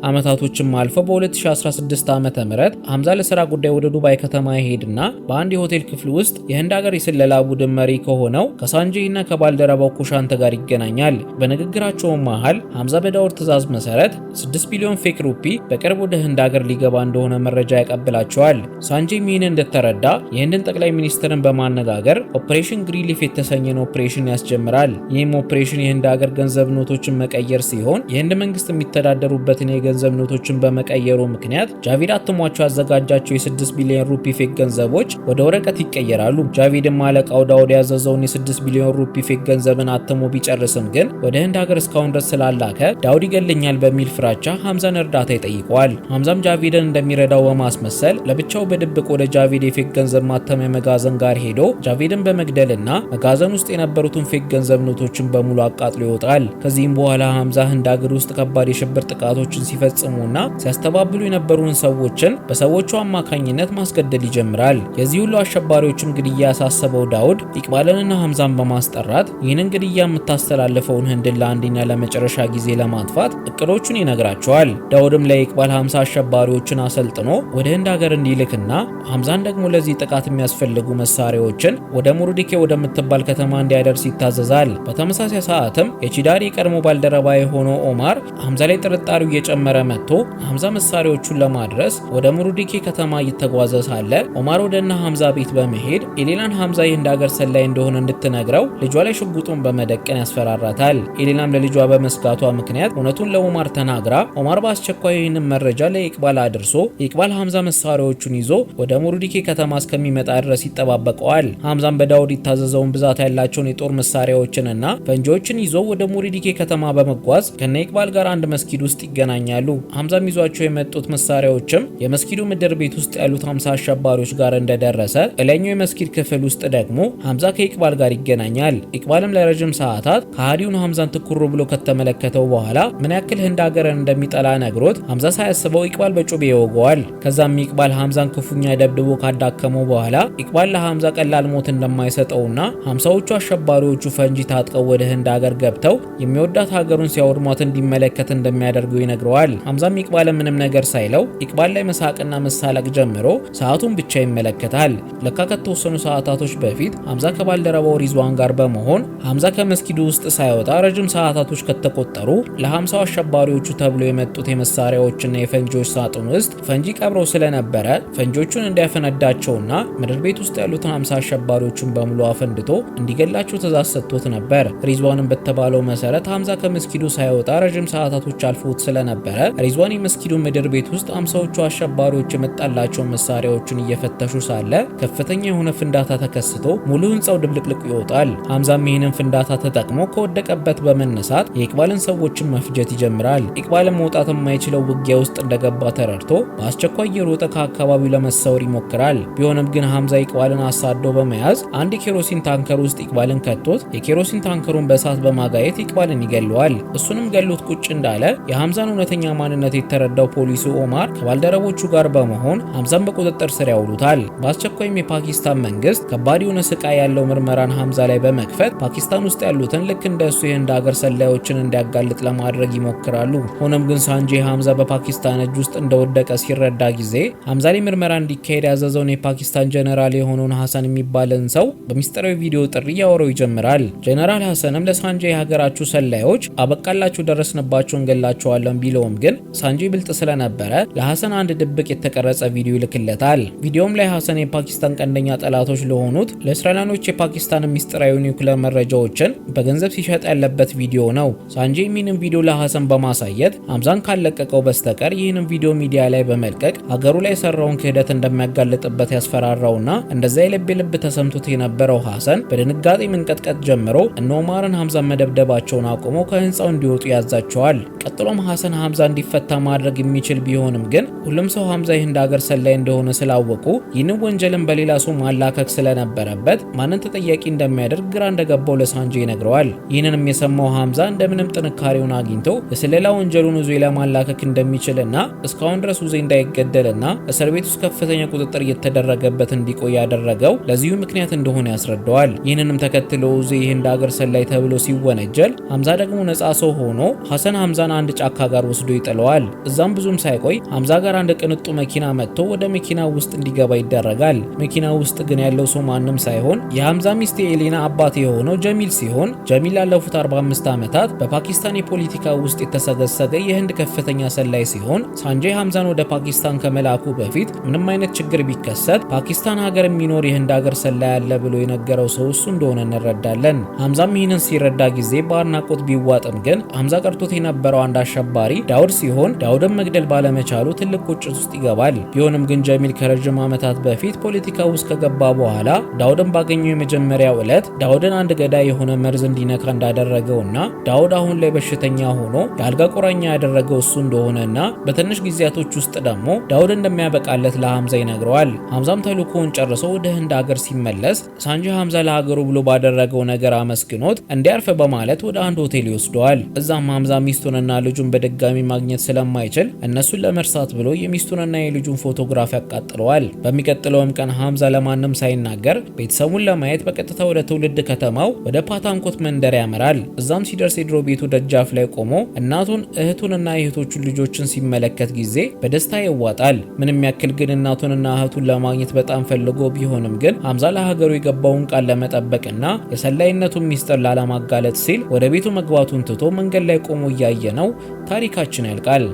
አመታቶችም አልፈው በ2016 ዓመተ ምህረት ሐምዛ ለሥራ ጉዳይ ወደ ዱባይ ከተማ ይሄድና በአንድ የሆቴል ክፍል ውስጥ የህንድ ሀገር የስለላ ቡድን መሪ ከሆነው ከሳንጄይና ከባልደረባው ኩሻንት ጋር ይገናኛል። በንግግራቸውም መሃል ሐምዛ በዳውድ ትዕዛዝ መሰረት 6 ቢሊዮን ፌክ ሩፒ በቅርብ ወደ ህንድ ሀገር ሊገባ እንደሆነ መረጃ ያቀብላቸዋል። ሳንጄይ ይህን እንደተረዳ የህንድን ጠቅላይ ሚኒስትርን በማነጋገር ኦፕሬሽን ግሪንሊፍ የተሰኘን ኦፕሬሽን ያስጀምራል። ይህም ኦፕሬሽን የህንድ ሀገር ገንዘብ ኖቶችን መቀየር ሲሆን የህንድ መንግስት የሚተዳደሩበትን ገንዘብ ኖቶችን በመቀየሩ ምክንያት ጃቪድ አትሟቸው ያዘጋጃቸው የ6 ቢሊዮን ሩፒ ፌክ ገንዘቦች ወደ ወረቀት ይቀየራሉ። ጃቪድም አለቃው ዳውድ ያዘዘውን የ6 ቢሊዮን ሩፒ ፌክ ገንዘብን አትሞ ቢጨርስም ግን ወደ ህንድ ሀገር እስካሁን ድረስ ስላላከ ዳውድ ይገለኛል በሚል ፍራቻ ሐምዛን እርዳታ ይጠይቀዋል። ሐምዛም ጃቪድን እንደሚረዳው በማስመሰል ለብቻው በድብቅ ወደ ጃቪድ የፌክ ገንዘብ ማተሚያ መጋዘን ጋር ሄዶ ጃቪድን በመግደልና መጋዘን ውስጥ የነበሩትን ፌክ ገንዘብ ኖቶችን በሙሉ አቃጥሎ ይወጣል። ከዚህም በኋላ ሐምዛ ህንድ ሀገር ውስጥ ከባድ የሽብር ጥቃቶችን ሲፈጽሙና ሲያስተባብሉ የነበሩን ሰዎችን በሰዎቹ አማካኝነት ማስገደል ይጀምራል። የዚህ ሁሉ አሸባሪዎችም ግድያ ያሳሰበው ዳውድ ኢቅባልንና ሐምዛን በማስጠራት ይህንን ግድያ የምታስተላልፈውን ህንድን ለአንዴና ለመጨረሻ ጊዜ ለማጥፋት እቅዶቹን ይነግራቸዋል። ዳውድም ለኢቅባል 50 አሸባሪዎችን አሰልጥኖ ወደ ህንድ ሀገር እንዲልክና ሐምዛን ደግሞ ለዚህ ጥቃት የሚያስፈልጉ መሳሪያዎችን ወደ ሙሩዲኬ ወደምትባል ከተማ እንዲያደርስ ይታዘዛል። በተመሳሳይ ሰዓትም የቺዳሪ የቀድሞ ባልደረባ የሆነው ኦማር ሐምዛ ላይ ጥርጣሬው እየጨመረ መጥቶ ሐምዛ መሳሪያዎቹን ለማድረስ ወደ ሙሩዲኬ ከተማ እየተጓዘ ሳለ ኦማር ወደና ሐምዛ ቤት በመሄድ ኤሌናን ሐምዛ የህንድ ሀገር ሰላይ እንደሆነ እንድትነግረው ልጇ ላይ ሽጉጡን በመደቀን ያስፈራራታል። ኤሌናም ለልጇ በመስጋቷ ምክንያት እውነቱን ለኦማር ተናግራ ኦማር በአስቸኳይ ይህንን መረጃ ለኢቅባል አድርሶ ኢቅባል ሐምዛ መሳሪያዎቹን ይዞ ወደ ሙሩዲኬ ከተማ እስከሚመጣ ድረስ ይጠባበቀዋል። ሐምዛም በዳውድ የታዘዘውን ብዛት ያላቸውን የጦር መሳሪያዎችንና ፈንጂዎችን ይዞ ወደ ሙሩዲኬ ከተማ በመጓዝ ከነ ኢቅባል ጋር አንድ መስጊድ ውስጥ ይገናኛል። ሐምዛም ይዟቸው የመጡት መሳሪያዎችም የመስጊዱ ምድር ቤት ውስጥ ያሉት 50 አሸባሪዎች ጋር እንደደረሰ እለኛው የመስጊድ ክፍል ውስጥ ደግሞ ሐምዛ ከኢቅባል ጋር ይገናኛል። ኢቅባልም ለረጅም ሰዓታት ከሃዲውን ሐምዛን ትኩር ብሎ ከተመለከተው በኋላ ምን ያክል ህንድ ሀገርን እንደሚጠላ ነግሮት ሐምዛ ሳያስበው ኢቅባል በጩቤ ይወገዋል። ከዛም ኢቅባል ሐምዛን ክፉኛ ደብድቦ ካዳከመው በኋላ ኢቅባል ለሐምዛ ቀላል ሞት እንደማይሰጠውና 50ዎቹ አሸባሪዎቹ ፈንጂ ታጥቀው ወደ ህንድ ሀገር ገብተው የሚወዳት ሀገሩን ሲያወድሟት እንዲመለከት እንደሚያደርገው ይነግረዋል። ሐምዛም ኢቅባል ምንም ነገር ሳይለው ኢቅባል ላይ መሳቅና መሳለቅ ጀምሮ ሰዓቱን ብቻ ይመለከታል። ለካ ከተወሰኑ ሰዓታቶች በፊት ሐምዛ ከባልደረባው ሪዝዋን ጋር በመሆን ሐምዛ ከመስጊዱ ውስጥ ሳይወጣ ረጅም ሰዓታቶች ከተቆጠሩ ለ50 አሸባሪዎቹ ተብሎ የመጡት የመሳሪያዎችና የፈንጂዎች ሳጥን ውስጥ ፈንጂ ቀብረው ስለነበረ ፈንጂዎቹን እንዲያፈነዳቸውና ምድር ቤት ውስጥ ያሉትን 50 አሸባሪዎቹን በሙሉ አፈንድቶ እንዲገላቸው ትዕዛዝ ሰጥቶት ነበር። ሪዝዋንም በተባለው መሰረት ሐምዛ ከመስጊዱ ሳይወጣ ረጅም ሰዓታቶች አልፎት ስለነበረ ሪዝዋን የመስጊዱ ምድር ቤት ውስጥ 50ዎቹ አሸባሪዎች የመጣላቸው መሳሪያዎችን እየፈተሹ ሳለ ከፍተኛ የሆነ ፍንዳታ ተከስቶ ሙሉ ህንጻው ድብልቅልቅ ይወጣል። ሐምዛም ይህንን ፍንዳታ ተጠቅሞ ከወደቀበት በመነሳት የኢቅባልን ሰዎችን መፍጀት ይጀምራል። ኢቅባልን መውጣት የማይችለው ውጊያ ውስጥ እንደገባ ተረድቶ በአስቸኳይ የሮጠ ከአካባቢው ለመሰወር ይሞክራል። ቢሆንም ግን ሐምዛ ኢቅባልን አሳዶ በመያዝ አንድ የኬሮሲን ታንከር ውስጥ ኢቅባልን ከቶት የኬሮሲን ታንከሩን በእሳት በማጋየት ኢቅባልን ይገለዋል። እሱንም ገሎት ቁጭ እንዳለ የሐምዛን እውነተኛ ማንነት የተረዳው ፖሊሱ ኦማር ከባልደረቦቹ ጋር በመሆን ሐምዛን በቁጥጥር ስር ያውሉታል። በአስቸኳይም የፓኪስታን መንግስት ከባድ የሆነ ስቃይ ያለው ምርመራን ሐምዛ ላይ በመክፈት ፓኪስታን ውስጥ ያሉትን ልክ እንደሱ የህንድ ሀገር ሰላዮችን እንዲያጋልጥ ለማድረግ ይሞክራሉ። ሆኖም ግን ሳንጄይ ሐምዛ በፓኪስታን እጅ ውስጥ እንደወደቀ ሲረዳ ጊዜ ሐምዛ ላይ ምርመራ እንዲካሄድ ያዘዘውን የፓኪስታን ጀነራል የሆነውን ሐሰን የሚባልን ሰው በሚስጥራዊ ቪዲዮ ጥሪ ያወራው ይጀምራል። ጀነራል ሐሰንም ለሳንጄይ የሀገራችሁ ሰላዮች አበቃላችሁ፣ ደረስንባችሁ፣ እንገላቸዋለን ቢለውም ቢሆንም ግን ሳንጂ ብልጥ ስለነበረ ለሐሰን አንድ ድብቅ የተቀረጸ ቪዲዮ ይልክለታል። ቪዲዮም ላይ ሐሰን የፓኪስታን ቀንደኛ ጠላቶች ለሆኑት ለእስራኤላኖች የፓኪስታን ሚስጥራዊ ኒውክሌር መረጃዎችን በገንዘብ ሲሸጥ ያለበት ቪዲዮ ነው። ሳንጂ ይህንን ቪዲዮ ለሐሰን በማሳየት ሐምዛን ካለቀቀው በስተቀር ይህንን ቪዲዮ ሚዲያ ላይ በመልቀቅ ሀገሩ ላይ የሰራውን ክህደት እንደሚያጋልጥበት ያስፈራራውና እንደዛ የልብ ተሰምቶት የነበረው ሐሰን በድንጋጤ መንቀጥቀጥ ጀምሮ እነ ኦማርን ሐምዛን መደብደባቸውን አቁመው ከህንፃው እንዲወጡ ያዛቸዋል። ቀጥሎም ሐሰን ሐምዛ እንዲፈታ ማድረግ የሚችል ቢሆንም ግን ሁሉም ሰው ሐምዛ የህንድ ሀገር ሰላይ እንደሆነ ስላወቁ ይህንን ወንጀልን በሌላ ሰው ማላከክ ስለነበረበት ማንን ተጠያቂ እንደሚያደርግ ግራ እንደገባው ለሳንጂ ይነግረዋል። ይህንንም የሰማው ሐምዛ እንደምንም ጥንካሬውን አግኝቶ የስለላ ወንጀሉን ኡዜ ለማላከክ እንደሚችልና እስካሁን ድረስ ኡዜ እንዳይገደልና እስር ቤት ውስጥ ከፍተኛ ቁጥጥር እየተደረገበት እንዲቆይ ያደረገው ለዚሁ ምክንያት እንደሆነ ያስረዳዋል። ይህንንም ተከትሎ ኡዜ የህንድ ሀገር ሰላይ ተብሎ ሲወነጀል ሐምዛ ደግሞ ነፃ ሰው ሆኖ ሐሰን ሐምዛን አንድ ጫካ ጋር ወስዶ ይጥለዋል። እዛም ብዙም ሳይቆይ ሐምዛ ጋር አንድ ቅንጡ መኪና መጥቶ ወደ መኪና ውስጥ እንዲገባ ይደረጋል። መኪና ውስጥ ግን ያለው ሰው ማንም ሳይሆን የሐምዛ ሚስት የኤሌና አባት የሆነው ጀሚል ሲሆን ጀሚል ላለፉት 45 ዓመታት በፓኪስታን የፖለቲካ ውስጥ የተሰገሰገ የህንድ ከፍተኛ ሰላይ ሲሆን ሳንጂ ሐምዛን ወደ ፓኪስታን ከመላኩ በፊት ምንም አይነት ችግር ቢከሰት ፓኪስታን ሀገር የሚኖር የህንድ ሀገር ሰላይ ያለ ብሎ የነገረው ሰው እሱ እንደሆነ እንረዳለን። ሐምዛም ይህንን ሲረዳ ጊዜ በአድናቆት ቢዋጥም ግን ሐምዛ ቀርቶት የነበረው አንድ አሸባሪ ዳውድ ሲሆን ዳውድን መግደል ባለመቻሉ ትልቅ ቁጭት ውስጥ ይገባል። ቢሆንም ግን ጀሚል ከረጅም ዓመታት በፊት ፖለቲካ ውስጥ ከገባ በኋላ ዳውድን ባገኘው የመጀመሪያው ዕለት ዳውድን አንድ ገዳይ የሆነ መርዝ እንዲነካ እንዳደረገውና ዳውድ አሁን ላይ በሽተኛ ሆኖ የአልጋ ቁራኛ ያደረገው እሱ እንደሆነና በትንሽ ጊዜያቶች ውስጥ ደግሞ ዳውድ እንደሚያበቃለት ለሐምዛ ይነግረዋል። ሐምዛም ተልእኮውን ጨርሶ ወደ ህንድ ሀገር ሲመለስ ሳንጂ ሐምዛ ለሀገሩ ብሎ ባደረገው ነገር አመስግኖት እንዲያርፍ በማለት ወደ አንድ ሆቴል ይወስደዋል። እዛም ሐምዛ ሚስቱንና ልጁን በድጋሚ ማግኘት ስለማይችል እነሱን ለመርሳት ብሎ የሚስቱንና የልጁን ፎቶግራፍ ያቃጥለዋል። በሚቀጥለውም ቀን ሐምዛ ለማንም ሳይናገር ቤተሰቡን ለማየት በቀጥታ ወደ ትውልድ ከተማው ወደ ፓታንኮት መንደር ያመራል። እዛም ሲደርስ የድሮ ቤቱ ደጃፍ ላይ ቆሞ እናቱን እህቱንና የእህቶቹን ልጆችን ሲመለከት ጊዜ በደስታ ይዋጣል። ምንም ያክል ግን እናቱንና እህቱን ለማግኘት በጣም ፈልጎ ቢሆንም ግን ሐምዛ ለሀገሩ የገባውን ቃል ለመጠበቅና የሰላይነቱን ሚስጥር ላለማጋለጥ ሲል ወደ ቤቱ መግባቱን ትቶ መንገድ ላይ ቆሞ እያየ ነው ታሪካችን ያልቃል።